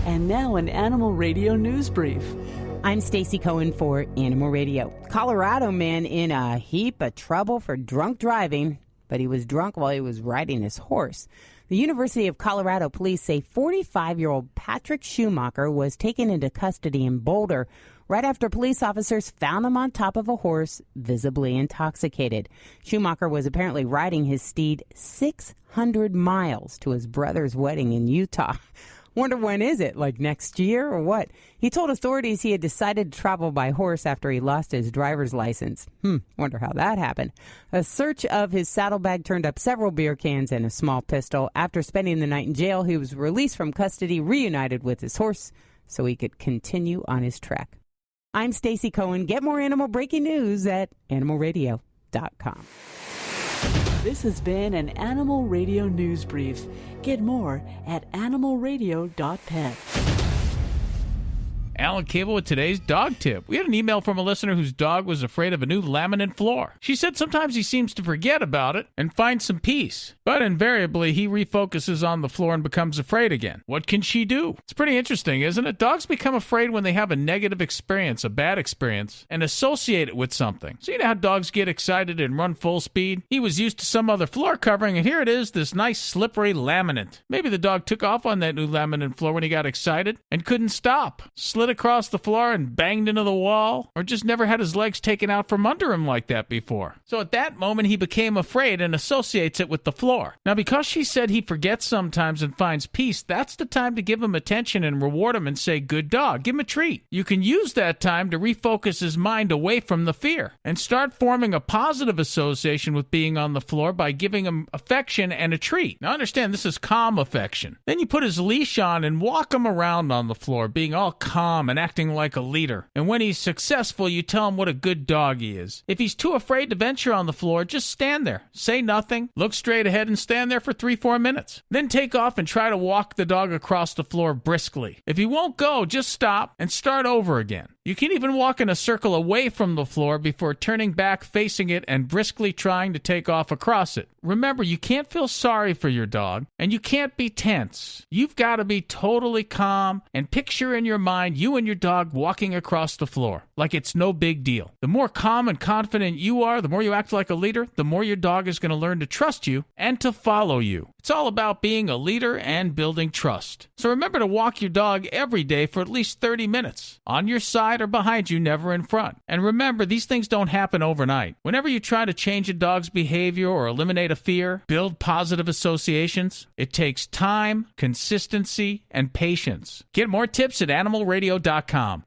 And now an Animal Radio news brief. I'm Stacy Cohen for Animal Radio. Colorado man in a heap of trouble for drunk driving, but he was drunk while he was riding his horse. The University of Colorado police say 45-year-old Patrick Schumacher was taken into custody in Boulder right after police officers found him on top of a horse, visibly intoxicated. Schumacher was apparently riding his steed 600 miles to his brother's wedding in Utah. Wonder when is it, like next year or what? He told authorities he had decided to travel by horse after he lost his driver's license. Wonder how that happened. A search of his saddlebag turned up several beer cans and a small pistol. After spending the night in jail, he was released from custody, reunited with his horse, so he could continue on his trek. I'm Stacey Cohen. Get more animal breaking news at animalradio.com. This has been an Animal Radio News Brief. Get more at animalradio.pet. Alan Cable with today's dog tip. We had an email from a listener whose dog was afraid of a new laminate floor. She said sometimes he seems to forget about it and find some peace, but invariably he refocuses on the floor and becomes afraid again. What can she do? It's pretty interesting, isn't it? Dogs become afraid when they have a negative experience, a bad experience, and associate it with something. So you know how dogs get excited and run full speed? He was used to some other floor covering, and here it is, this nice slippery laminate. Maybe the dog took off on that new laminate floor when he got excited and couldn't stop. Slid across the floor and banged into the wall, or just never had his legs taken out from under him like that before. So at that moment, he became afraid and associates it with the floor. Now, because she said he forgets sometimes and finds peace, that's the time to give him attention and reward him and say, good dog, give him a treat. You can use that time to refocus his mind away from the fear and start forming a positive association with being on the floor by giving him affection and a treat. Now, understand, this is calm affection. Then you put his leash on and walk him around on the floor, being all calm and acting like a leader. And when he's successful, you tell him what a good dog he is. If he's too afraid to venture on the floor, just stand there. Say nothing, look straight ahead, and stand there for 3-4 minutes. Then take off and try to walk the dog across the floor briskly. If he won't go, just stop and start over again. You can even walk in a circle away from the floor before turning back, facing it, and briskly trying to take off across it. Remember, you can't feel sorry for your dog, and you can't be tense. You've got to be totally calm and picture in your mind you and your dog walking across the floor like it's no big deal. The more calm and confident you are, the more you act like a leader, the more your dog is going to learn to trust you and to follow you. It's all about being a leader and building trust. So remember to walk your dog every day for at least 30 minutes. On your side or behind you, never in front. And remember, these things don't happen overnight. Whenever you try to change a dog's behavior or eliminate a fear, build positive associations, it takes time, consistency, and patience. Get more tips at animalradio.com.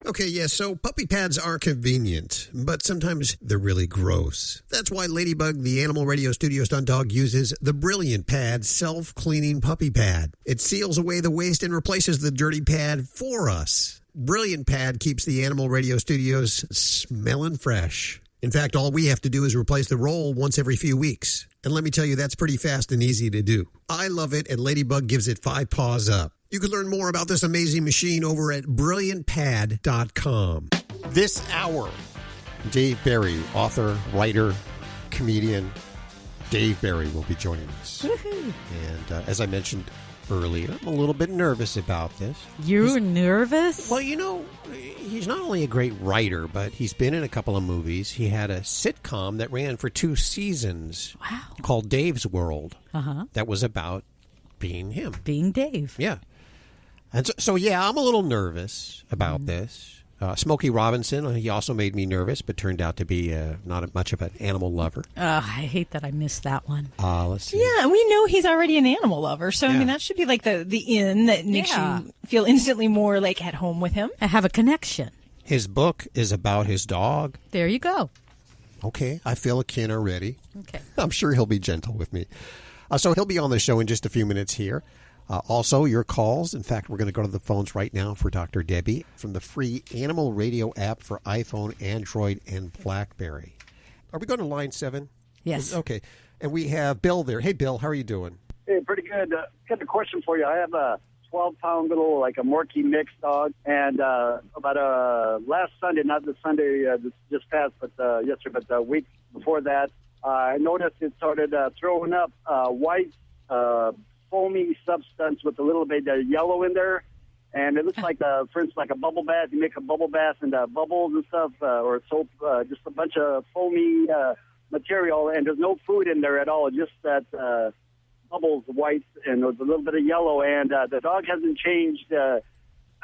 Okay, yeah, so puppy pads are convenient, but sometimes they're really gross. That's why Ladybug, the Animal Radio Studio stunt dog, uses the Brilliant Pad self-cleaning puppy pad. It seals away the waste and replaces the dirty pad for us. Brilliant Pad keeps the Animal Radio Studios smelling fresh. In fact, all we have to do is replace the roll once every few weeks. And let me tell you, that's pretty fast and easy to do. I love it, and Ladybug gives it 5 paws up. You can learn more about this amazing machine over at brilliantpad.com. This hour, Dave Barry, author, writer, comedian, Dave Barry will be joining us. Woohoo. And as I mentioned earlier, I'm a little bit nervous about this. You're nervous? Well, you know, he's not only a great writer, but he's been in a couple of movies. He had a sitcom that ran for 2 seasons called Dave's World. That was about being him. Being Dave. Yeah. And so, yeah, I'm a little nervous about this. Smokey Robinson, he also made me nervous, but turned out to be not much of an animal lover. I hate that I missed that one. Let's see. Yeah, and we know he's already an animal lover, so I mean that should be like the in that makes you feel instantly more like at home with him. I have a connection. His book is about his dog. There you go. Okay, I feel a kin already. Okay. I'm sure he'll be gentle with me. So he'll be on the show in just a few minutes here. Also, your calls. In fact, we're going to go to the phones right now for Dr. Debbie from the free Animal Radio app for iPhone, Android, and BlackBerry. Are we going to line 7? Yes. Okay. And we have Bill there. Hey, Bill, how are you doing? Hey, pretty good. Got a question for you. I have a 12-pound little, like a Morkie mix dog, and about last Sunday, not this Sunday just passed, but yesterday, but the week before that, I noticed it started throwing up white foamy substance with a little bit of yellow in there, and it looks like, for instance, like a bubble bath. You make a bubble bath and bubbles and stuff, or soap, just a bunch of foamy material, and there's no food in there at all, just that bubbles, white, and there was a little bit of yellow. And the dog hasn't changed.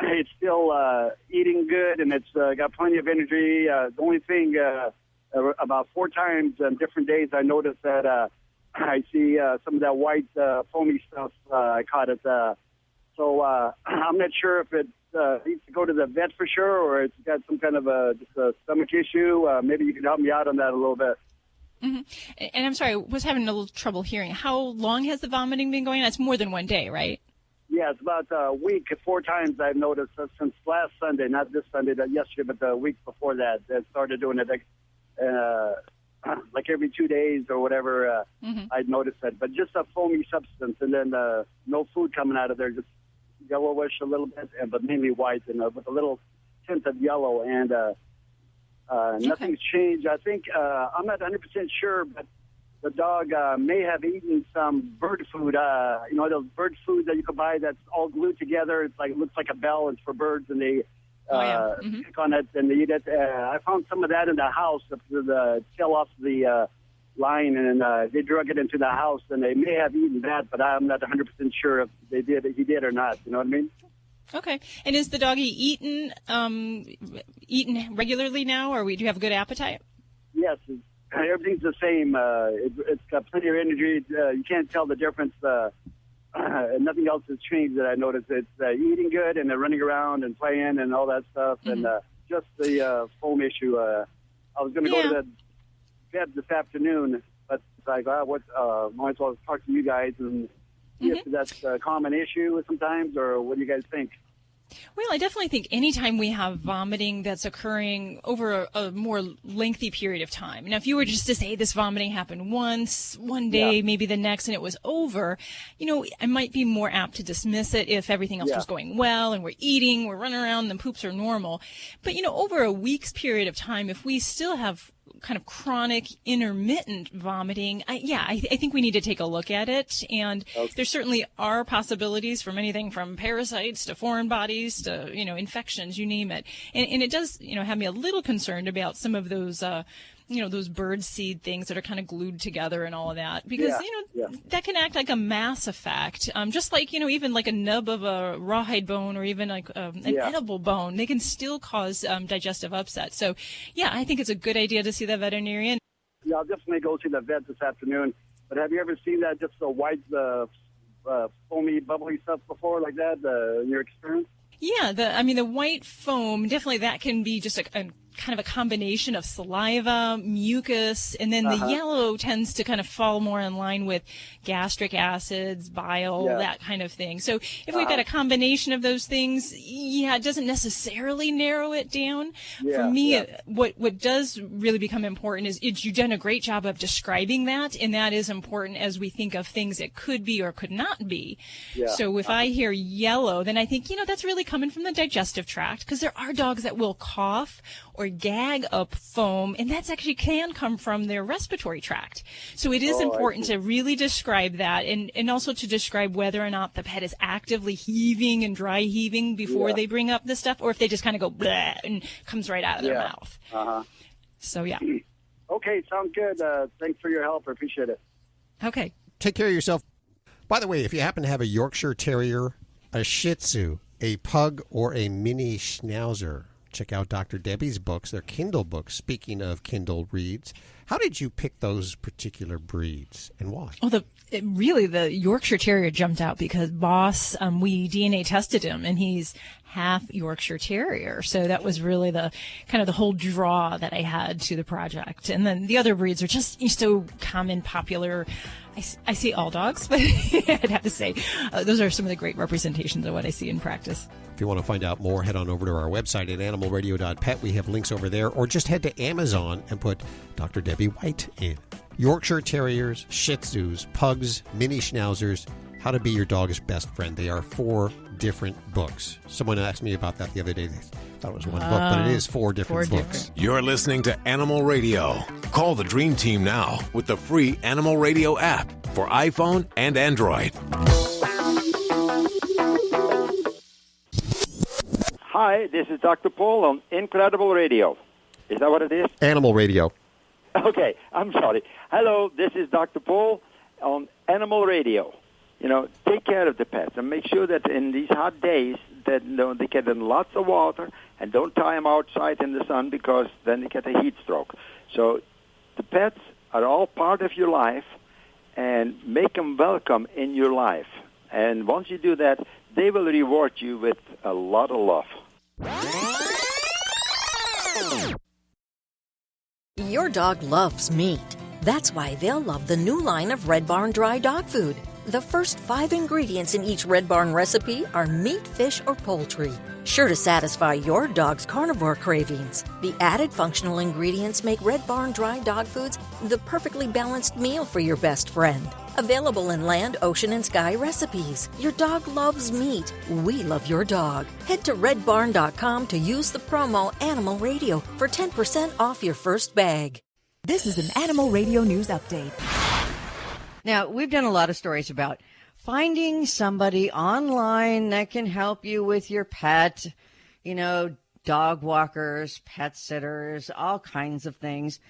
It's still eating good, and it's got plenty of energy. The only thing, about 4 times on different days, I noticed that I see some of that white foamy stuff. I caught it. So I'm not sure if it needs to go to the vet for sure, or it's got some kind of just a stomach issue. Maybe you can help me out on that a little bit. Mm-hmm. And I'm sorry, I was having a little trouble hearing. How long has the vomiting been going on? It's more than one day, right? Yeah, it's about a week. 4 times I've noticed since last Sunday, not this Sunday, but yesterday, but the week before that. I started doing it like every 2 days or whatever. I'd noticed that. But just a foamy substance, and then no food coming out of there, just yellowish a little bit, but mainly white, and with a little tint of yellow. And nothing's changed. I think, I'm not 100% sure, but the dog may have eaten some bird food. Those bird food that you can buy that's all glued together. It's it looks like a bell. It's for birds, and they pick on it and they eat it. I found some of that in the house, the tail off the line, and they drug it into the house, and they may have eaten that, but I'm not 100% sure if he did or not. You know what I mean? Okay. And is the doggy eaten regularly now, or do you have a good appetite? Yes. Everything's the same. It's got plenty of energy. You can't tell the difference. Nothing else has changed that I noticed. It's eating good, and they're running around and playing and all that stuff. And just the foam issue. I was going to go to the vet this afternoon, but it's like, might as well talk to you guys and see if that's a common issue sometimes, or what do you guys think? Well, I definitely think anytime we have vomiting that's occurring over a more lengthy period of time. Now, if you were just to say this vomiting happened once, one day, maybe the next, and it was over, I might be more apt to dismiss it if everything else was going well and we're eating, we're running around, and the poops are normal. But, over a week's period of time, if we still have kind of chronic intermittent vomiting, I think we need to take a look at it. And there certainly are possibilities from anything from parasites to foreign bodies to, infections, you name it. And it does, have me a little concerned about some of those, those bird seed things that are kind of glued together and all of that, because, that can act like a mass effect. Just like, even like a nub of a rawhide bone, or even like an edible bone, they can still cause digestive upset. So, I think it's a good idea to see the veterinarian. Yeah, I'll definitely go see the vet this afternoon. But have you ever seen that, just the white, foamy, bubbly stuff before like that, in your experience? Yeah, the white foam, definitely that can be just a kind of a combination of saliva, mucus, and then the yellow tends to kind of fall more in line with gastric acids, bile, that kind of thing. So if we've got a combination of those things, it doesn't necessarily narrow it down. For me, what does really become important is you've done a great job of describing that, and that is important as we think of things that could be or could not be. So if I hear yellow, then I think, that's really coming from the digestive tract, because there are dogs that will cough or gag up foam, and that's actually can come from their respiratory tract. So it is important to really describe that, and also to describe whether or not the pet is actively heaving and dry heaving before they bring up the stuff, or if they just kind of go bleh and comes right out of their mouth. So, Okay, sounds good. Thanks for your help. I appreciate it. Okay. Take care of yourself. By the way, if you happen to have a Yorkshire Terrier, a Shih Tzu, a Pug, or a Mini Schnauzer, check out Dr. Debbie's books. They're Kindle books. Speaking of Kindle reads, how did you pick those particular breeds and why? Well, the Yorkshire Terrier jumped out because Boss, we DNA tested him, and he's half Yorkshire Terrier. So that was really the kind of the whole draw that I had to the project. And then the other breeds are just so common, popular. I see all dogs, but I'd have to say those are some of the great representations of what I see in practice. If you want to find out more, head on over to our website at animalradio.pet. We have links over there. Or just head to Amazon and put Dr. Debbie White in. Yorkshire Terriers, Shih Tzus, Pugs, Mini Schnauzers, How to Be Your Dog's Best Friend. They are 4 different books. Someone asked me about that the other day. They thought it was one book, but it is 4 different books. You're listening to Animal Radio. Call the Dream Team now with the free Animal Radio app for iPhone and Android. Hi, this is Dr. Paul on Incredible Radio. Is that what it is? Animal Radio. Okay, I'm sorry. Hello, this is Dr. Paul, on Animal Radio. Take care of the pets and make sure that in these hot days that they get in lots of water, and don't tie them outside in the sun because then they get a heat stroke. So the pets are all part of your life, and make them welcome in your life. And once you do that, they will reward you with a lot of love. Your dog loves meat. That's why they'll love the new line of Red Barn dry dog food. The first 5 ingredients in each Red Barn recipe are meat, fish, or poultry, sure to satisfy your dog's carnivore cravings. The added functional ingredients make Red Barn dry dog foods the perfectly balanced meal for your best friend. Available in land, ocean, and sky recipes. Your dog loves meat. We love your dog. Head to redbarn.com to use the promo Animal Radio for 10% off your first bag. This is an Animal Radio News Update. Now, we've done a lot of stories about finding somebody online that can help you with your pet, dog walkers, pet sitters, all kinds of things.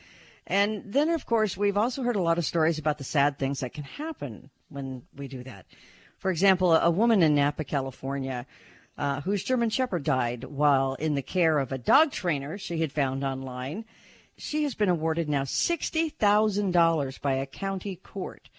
And then, of course, we've also heard a lot of stories about the sad things that can happen when we do that. For example, a woman in Napa, California, whose German Shepherd died while in the care of a dog trainer she had found online. She has been awarded now $60,000 by a county court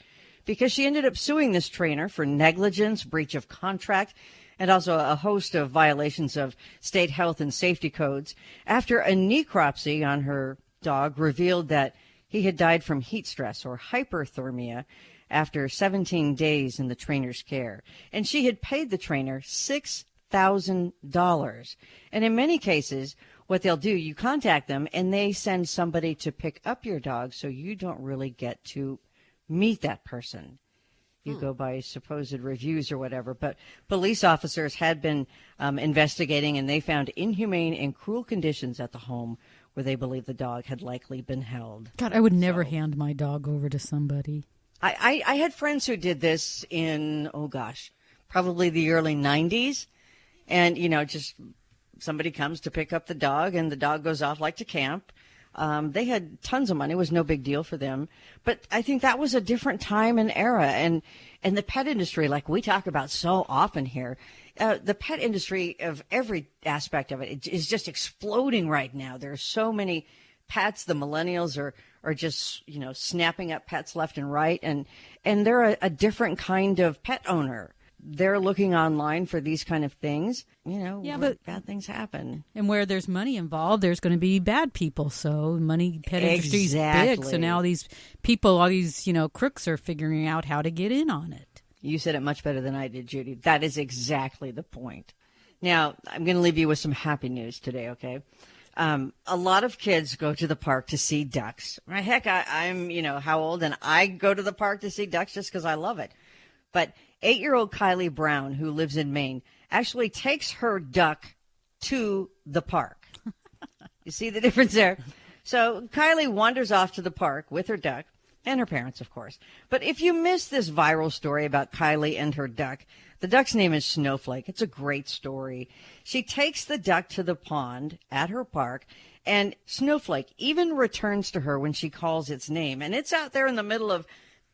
because she ended up suing this trainer for negligence, breach of contract, and also a host of violations of state health and safety codes after a necropsy on her dog revealed that he had died from heat stress or hyperthermia after 17 days in the trainer's care. And she had paid the trainer $6,000. And in many cases, what they'll do, you contact them and they send somebody to pick up your dog so you don't really get to meet that person. You go by supposed reviews or whatever. But police officers had been investigating, and they found inhumane and cruel conditions at the home where they believe the dog had likely been held. God, I would never hand my dog over to somebody. I had friends who did this in, probably the early 90s. And, just somebody comes to pick up the dog, and the dog goes off like to camp. They had tons of money. It was no big deal for them. But I think that was a different time and era. And the pet industry, like we talk about so often here, the pet industry of every aspect of it is just exploding right now. There are so many pets. The millennials are just, snapping up pets left and right. And they're a different kind of pet owner. They're looking online for these kind of things, but bad things happen. And where there's money involved, there's going to be bad people. So pet industry is big. So now these people, all these, crooks are figuring out how to get in on it. You said it much better than I did, Judy. That is exactly the point. Now, I'm going to leave you with some happy news today, okay? A lot of kids go to the park to see ducks. Heck, I'm, how old? And I go to the park to see ducks just because I love it. But 8-year-old Kylie Brown, who lives in Maine, actually takes her duck to the park. You see the difference there? So Kylie wanders off to the park with her duck and her parents, of course. But if you missed this viral story about Kylie and her duck, the duck's name is Snowflake. It's a great story. She takes the duck to the pond at her park, and Snowflake even returns to her when she calls its name. And it's out there in the middle of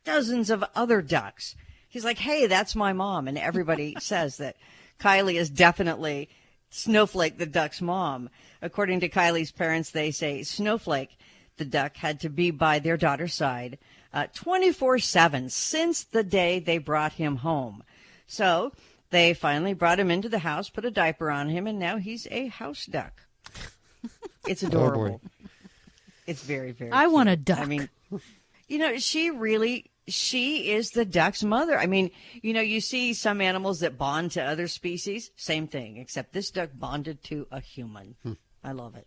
dozens of other ducks. He's like, hey, that's my mom. And everybody says that Kylie is definitely Snowflake, the duck's mom. According to Kylie's parents, they say Snowflake, the duck, had to be by their daughter's side 24/7 since the day they brought him home. So they finally brought him into the house, put a diaper on him, and now he's a house duck. It's adorable. It's very, very I cute. want a duck. I mean, she is the duck's mother. I mean, you see some animals that bond to other species. Same thing, except this duck bonded to a human. I love it.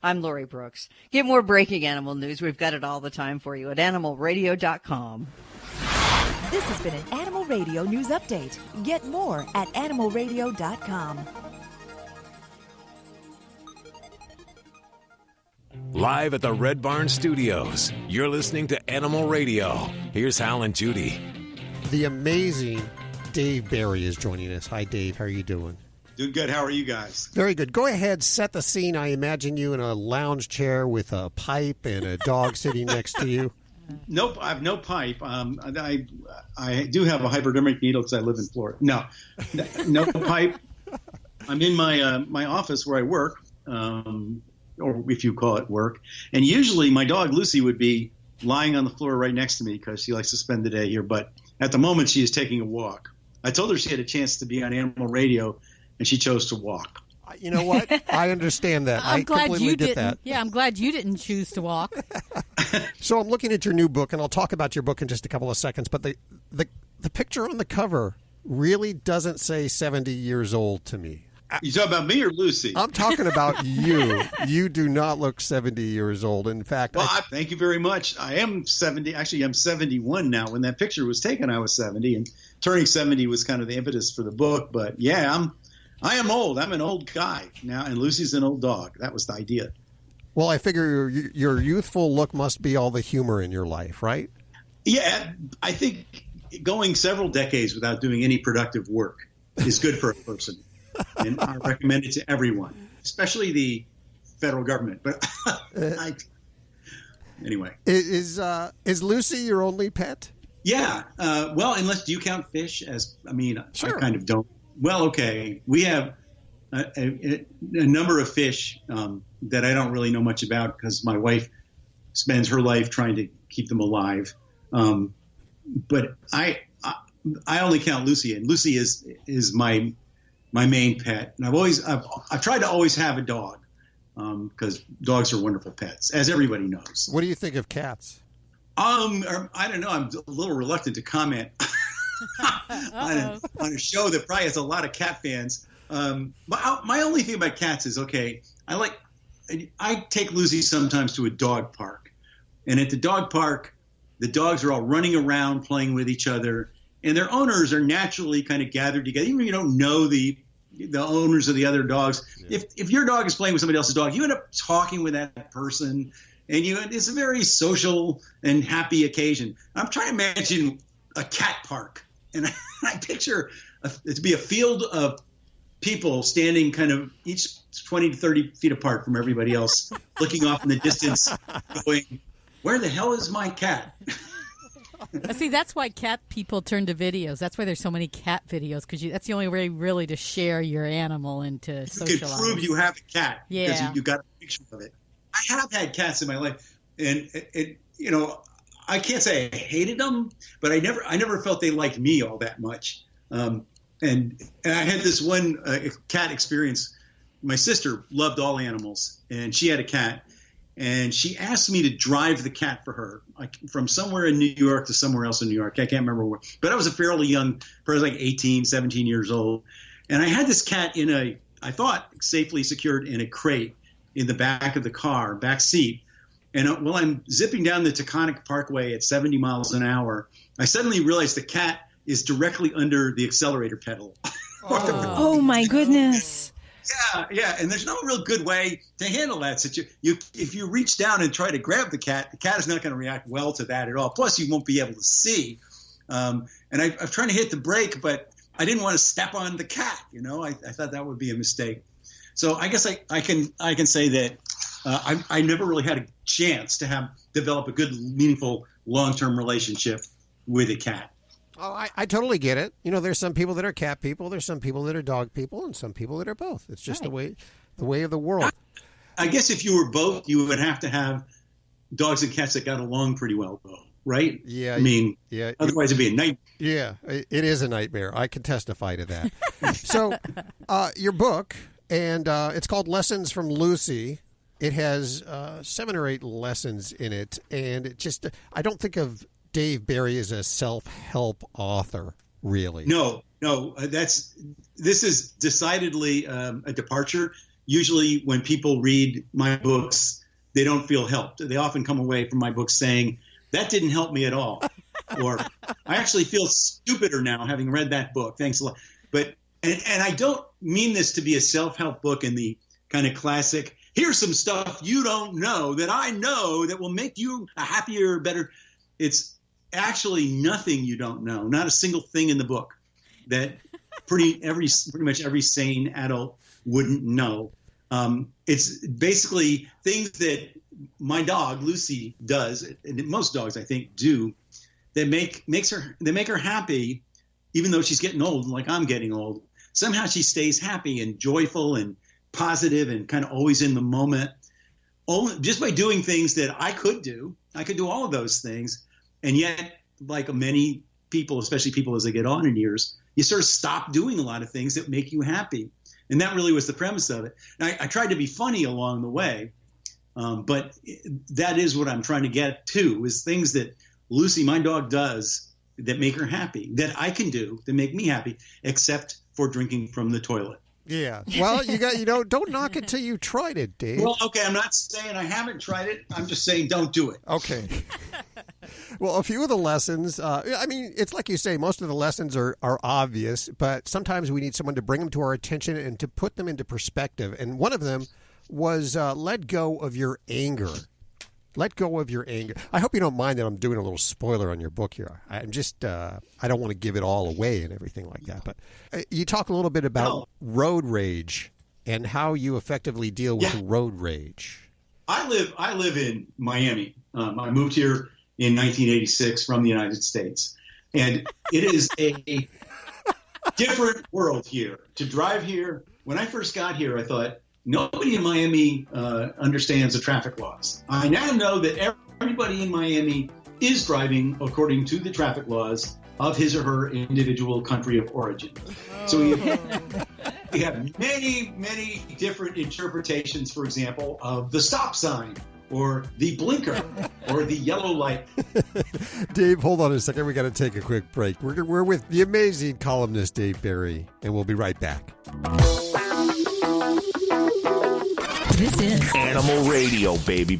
I'm Lori Brooks. Get more breaking animal news. We've got it all the time for you at animalradio.com. This has been an Animal Radio News Update. Get more at animalradio.com. Live at the Red Barn Studios, you're listening to Animal Radio. Here's Hal and Judy. The amazing Dave Barry is joining us. Hi, Dave. How are you doing? Doing good. How are you guys? Very good. Go ahead, set the scene. I imagine you in a lounge chair with a pipe and a dog sitting next to you. Nope, I have no pipe. I do have a hyperthermic needle because I live in Florida. No pipe. I'm in my office where I work, or if you call it work. And usually my dog Lucy would be lying on the floor right next to me because she likes to spend the day here. But at the moment, she is taking a walk. I told her she had a chance to be on Animal Radio, and she chose to walk. You know what? I understand that. I'm glad completely you get didn't. that. Yeah, I'm glad you didn't choose to walk. So I'm looking at your new book, and I'll talk about your book in just a couple of seconds. But the picture on the cover really doesn't say 70 years old to me. You talking about me or Lucy? I'm talking about you. You do not look 70 years old. In fact, well, thank you very much. I am 70. Actually, I'm 71 now. When that picture was taken, I was 70, and turning 70 was kind of the impetus for the book. But yeah, I am old. I'm an old guy now, and Lucy's an old dog. That was the idea. Well, I figure your youthful look must be all the humor in your life, right? Yeah, I think going several decades without doing any productive work is good for a person. And I recommend it to everyone, especially the federal government. But anyway, is Lucy your only pet? Yeah. Well, unless do you count fish as? I mean, sure. I kind of don't. Well, okay. We have a number of fish that I don't really know much about because my wife spends her life trying to keep them alive. But I only count Lucy, and Lucy is my main pet, and I've tried to always have a dog because dogs are wonderful pets, as everybody knows. What do you think of cats? I don't know. I'm a little reluctant to comment on a show that probably has a lot of cat fans. My only thing about cats is I take Lucy sometimes to a dog park, and at the dog park, the dogs are all running around playing with each other. And their owners are naturally kind of gathered together. Even if you don't know the owners of the other dogs, if your dog is playing with somebody else's dog, you end up talking with that person, and it's a very social and happy occasion. I'm trying to imagine a cat park, and I picture it to be a field of people standing kind of each 20 to 30 feet apart from everybody else, looking off in the distance, going, "Where the hell is my cat?" See, that's why cat people turn to videos. That's why there's so many cat videos, because that's the only way really to share your animal and to socialize. You can prove you have a cat because Yeah. you got a picture of it. I have had cats in my life, and I can't say I hated them, but I never felt they liked me all that much. And I had this one cat experience. My sister loved all animals, and she had a cat. And she asked me to drive the cat for her, from somewhere in New York to somewhere else in New York. I can't remember where. But I was a fairly young, probably like 18, 17 years old. And I had this cat I thought, safely secured in a crate in the back of the car, back seat. And while I'm zipping down the Taconic Parkway at 70 miles an hour, I suddenly realized the cat is directly under the accelerator pedal. Oh my goodness. Yeah, and there's no real good way to handle that situation. If you reach down and try to grab the cat is not going to react well to that at all. Plus, you won't be able to see. And I'm trying to hit the brake, but I didn't want to step on the cat. I thought that would be a mistake. So I guess I can say that I never really had a chance to develop a good, meaningful, long-term relationship with a cat. Oh, I totally get it. There's some people that are cat people, there's some people that are dog people, and some people that are both. It's just the way of the world. I guess if you were both, you would have to have dogs and cats that got along pretty well, though, right? Yeah. Otherwise it'd be a nightmare. Yeah, it is a nightmare. I can testify to that. So, your book, and it's called Lessons from Lucy. It has 7 or 8 lessons in it, and I don't think of Dave Barry is a self-help author, really. No. This is decidedly a departure. Usually when people read my books, they don't feel helped. They often come away from my books saying, that didn't help me at all. Or I actually feel stupider now having read that book. Thanks a lot. But and I don't mean this to be a self-help book in the kind of classic, here's some stuff you don't know that I know that will make you a happier, better. It's actually nothing you don't know, not a single thing in the book that pretty much every sane adult wouldn't know. It's basically things that my dog Lucy does, and most dogs I think do, that make her happy, even though she's getting old, like I'm getting old. Somehow she stays happy and joyful and positive and kind of always in the moment. Just by doing things that I could do all of those things, and yet, like many people, especially people as they get on in years, you sort of stop doing a lot of things that make you happy. And that really was the premise of it. And I tried to be funny along the way, but that is what I'm trying to get to, is things that Lucy, my dog, does that make her happy, that I can do that make me happy, except for drinking from the toilet. Yeah. Well, don't knock it till you tried it, Dave. Well, okay, I'm not saying I haven't tried it. I'm just saying don't do it. Okay. Well, a few of the lessons, it's like you say, most of the lessons are obvious, but sometimes we need someone to bring them to our attention and to put them into perspective. And one of them was let go of your anger. Let go of your anger. I hope you don't mind that I'm doing a little spoiler on your book here. I'm just, I don't want to give it all away and everything like that. But you talk a little bit about road rage and how you effectively deal with road rage. I live in Miami. I moved here in 1986 from the United States. And it is a different world here. To drive here, when I first got here, I thought, nobody in Miami understands the traffic laws. I now know that everybody in Miami is driving according to the traffic laws of his or her individual country of origin. So we have many, many different interpretations, for example, of the stop sign or the blinker or the yellow light. Dave, hold on a second. We got to take a quick break. We're with the amazing columnist Dave Barry, and we'll be right back. This is Animal Radio, baby.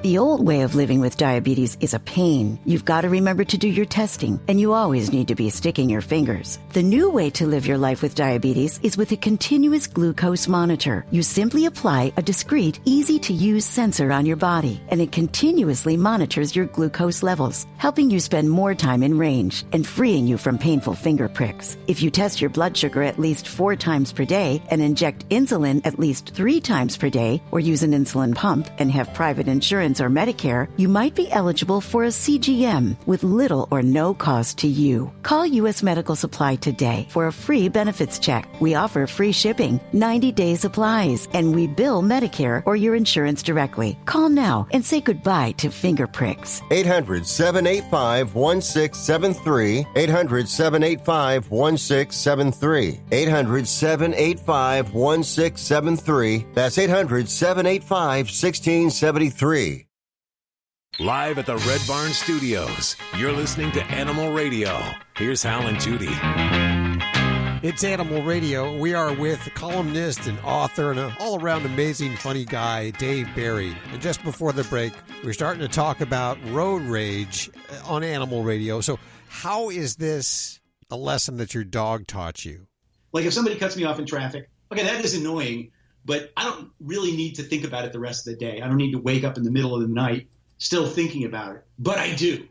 The old way of living with diabetes is a pain. You've got to remember to do your testing, and you always need to be sticking your fingers. The new way to live your life with diabetes is with a continuous glucose monitor. You simply apply a discreet, easy-to-use sensor on your body, and it continuously monitors your glucose levels, helping you spend more time in range and freeing you from painful finger pricks. If you test your blood sugar at least 4 times per day and inject insulin at least 3 times per day, or use an insulin pump and have private insurance or Medicare, you might be eligible for a CGM with little or no cost to you. Call U.S. Medical Supply today for a free benefits check. We offer free shipping, 90-day supplies, and we bill Medicare or your insurance directly. Call now and say goodbye to finger pricks. 800-785-1673. 800-785-1673. 800-785-1673. That's 800-785-1673. Live at the Red Barn Studios, you're listening to Animal Radio. Here's Hal and Judy. It's Animal Radio. We are with columnist and author and an all-around amazing, funny guy, Dave Barry. And just before the break, we're starting to talk about road rage on Animal Radio. So how is this a lesson that your dog taught you? Like if somebody cuts me off in traffic, okay, that is annoying, but I don't really need to think about it the rest of the day. I don't need to wake up in the middle of the night still thinking about it, but I do.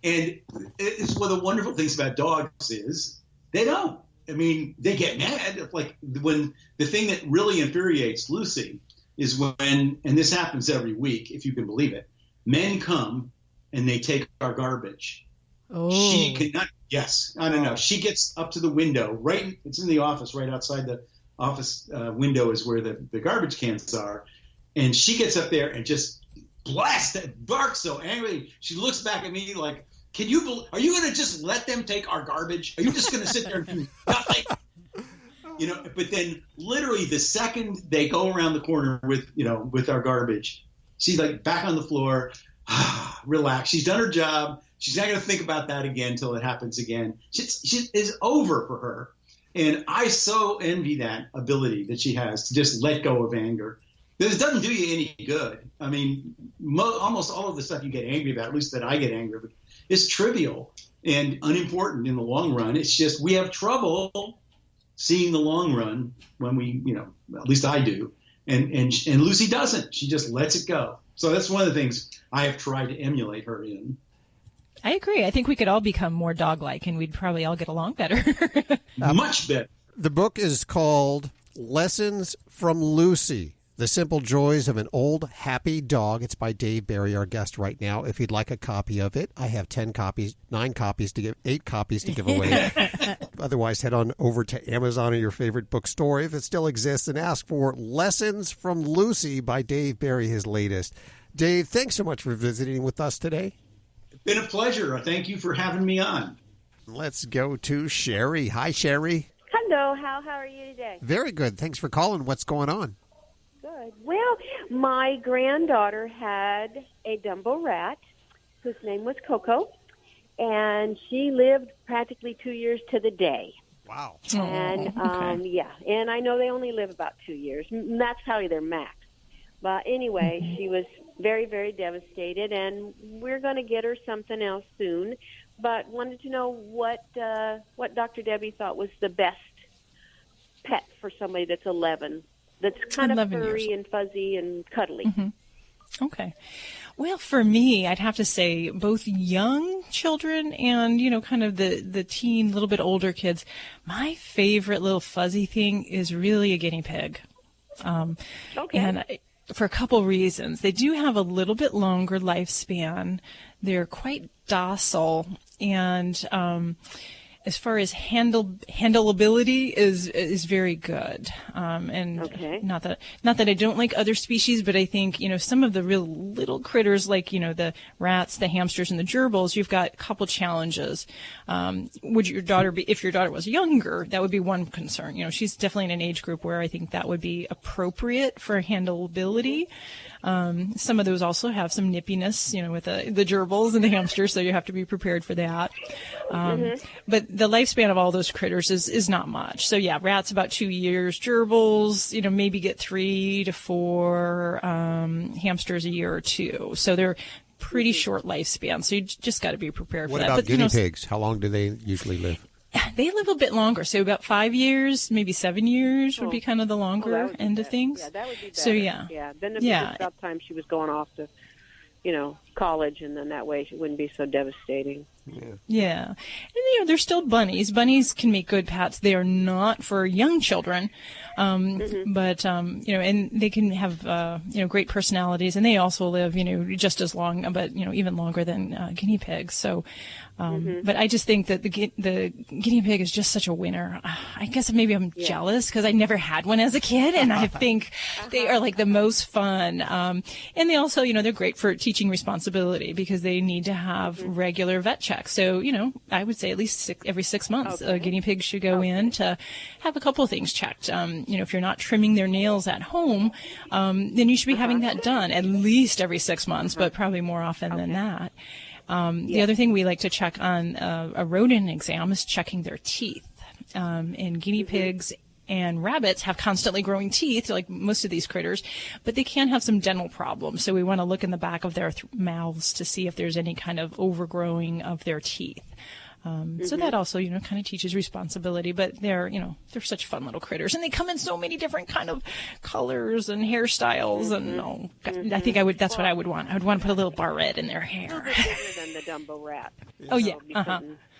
And it's one of the wonderful things about dogs is they don't. I mean, they get mad. Like when the thing that really infuriates Lucy is when, and this happens every week, if you can believe it, men come and they take our garbage. Oh. She cannot. Yes, I don't know. She gets up to the window. It's in the office, right outside the office window is where the garbage cans are. And she gets up there and just barks so angrily. She looks back at me like, are you going to just let them take our garbage? Are you just going to sit there and do nothing? But then literally the second they go around the corner with our garbage, she's like back on the floor, relax. She's done her job. She's not going to think about that again until it happens again. She is over for her. And I so envy that ability that she has to just let go of anger. Because it doesn't do you any good. I mean, almost all of the stuff you get angry about, at least that I get angry about, is trivial and unimportant in the long run. It's just we have trouble seeing the long run when we, at least I do. And Lucy doesn't. She just lets it go. So that's one of the things I have tried to emulate her in. I agree. I think we could all become more dog-like, and we'd probably all get along better. Much better. The book is called Lessons from Lucy, The Simple Joys of an Old Happy Dog. It's by Dave Barry, our guest right now. If you'd like a copy of it, I have 8 copies to give away. Otherwise, head on over to Amazon or your favorite bookstore, if it still exists, and ask for Lessons from Lucy by Dave Barry, his latest. Dave, thanks so much for visiting with us today. It's been a pleasure. Thank you for having me on. Let's go to Sherry. Hi, Sherry. Hello. How are you today? Very good. Thanks for calling. What's going on? Good. Well, my granddaughter had a Dumbo rat whose name was Coco, and she lived practically 2 years to the day. Wow. And, yeah, and I know they only live about 2 years. And that's probably their max. But anyway, she was very, very devastated, and we're going to get her something else soon. But wanted to know what Dr. Debbie thought was the best pet for somebody that's 11. That's kind of furry and fuzzy and cuddly. Mm-hmm. Okay. Well, for me, I'd have to say both young children and, kind of the teen, little bit older kids. My favorite little fuzzy thing is really a guinea pig. Okay. And for a couple reasons. They do have a little bit longer lifespan. They're quite docile, and as far as handleability is very good. And not that I don't like other species, but I think, some of the real little critters like, the rats, the hamsters, and the gerbils, you've got a couple challenges. Would your daughter if your daughter was younger, that would be one concern. She's definitely in an age group where I think that would be appropriate for handleability. Some of those also have some nippiness, with the gerbils and the hamsters, so you have to be prepared for that. But the lifespan of all those critters is not much. So yeah, rats about 2 years, gerbils, maybe get 3 to 4, hamsters a year or 2. So they're pretty short lifespan. So you just got to be prepared for that. What about guinea pigs? How long do they usually live? They live a bit longer, so about 5 years, maybe 7 years would be kind of the longer end of things. Yeah, that would be better. So yeah. Then it was about time she was going off to, college, and then that way it wouldn't be so devastating. Yeah. And, they're still bunnies. Bunnies can make good pets. They are not for young children. But, and they can have, great personalities, and they also live, just as long, but, even longer than guinea pigs. So, but I just think that the guinea pig is just such a winner. I guess maybe I'm jealous because I never had one as a kid, and I think they are like the most fun. And they also, they're great for teaching responsibility because they need to have regular vet checks. So, I would say at least every 6 months, a guinea pig should go in to have a couple of things checked. If you're not trimming their nails at home, then you should be having that done at least every 6 months, but probably more often than that. The other thing we like to check on a rodent exam is checking their teeth. And guinea pigs and rabbits have constantly growing teeth, like most of these critters, but they can have some dental problems. So we want to look in the back of their mouths to see if there's any kind of overgrowing of their teeth. So that also, kind of teaches responsibility, but they're such fun little critters, and they come in so many different kind of colors and hairstyles, and I think that's what I would want. I would want to put a little barrette in their hair. A little bit bigger than the Dumbo rat. Oh, yeah.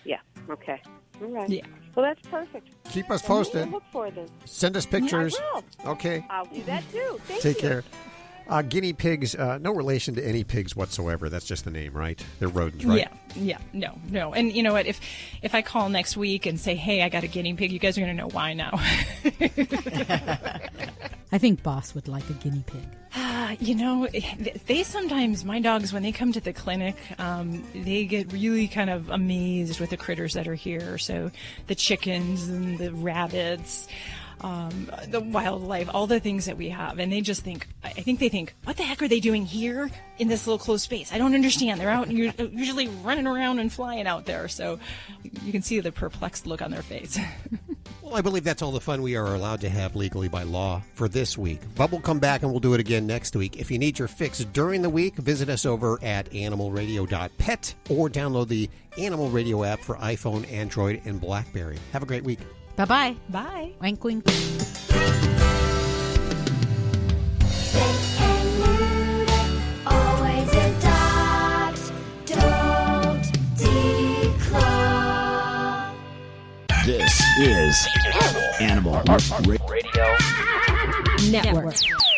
Yeah. Okay. All right. Yeah. Well, that's perfect. Keep us posted. We'll look for them. Send us pictures. Yeah, I will. Okay. I'll do that too. Thank Take you. care. Guinea pigs, no relation to any pigs whatsoever. That's just the name, right? They're rodents, right? Yeah, no. And you know what? If I call next week and say, hey, I got a guinea pig, you guys are going to know why now. I think Boss would like a guinea pig. They sometimes, my dogs, when they come to the clinic, they get really kind of amazed with the critters that are here. So the chickens and the rabbits, the wildlife, all the things that we have. And they just think, I think they think, what the heck are they doing here in this little closed space? I don't understand. They're out usually running around and flying out there. So you can see the perplexed look on their face. Well, I believe that's all the fun we are allowed to have legally by law for this week. But we'll come back and we'll do it again next week. If you need your fix during the week, visit us over at animalradio.pet or download the Animal Radio app for iPhone, Android, and BlackBerry. Have a great week. Bye-bye. Bye. Wink, wink. Always adopt, don't declaw. This is Animal Radio Network.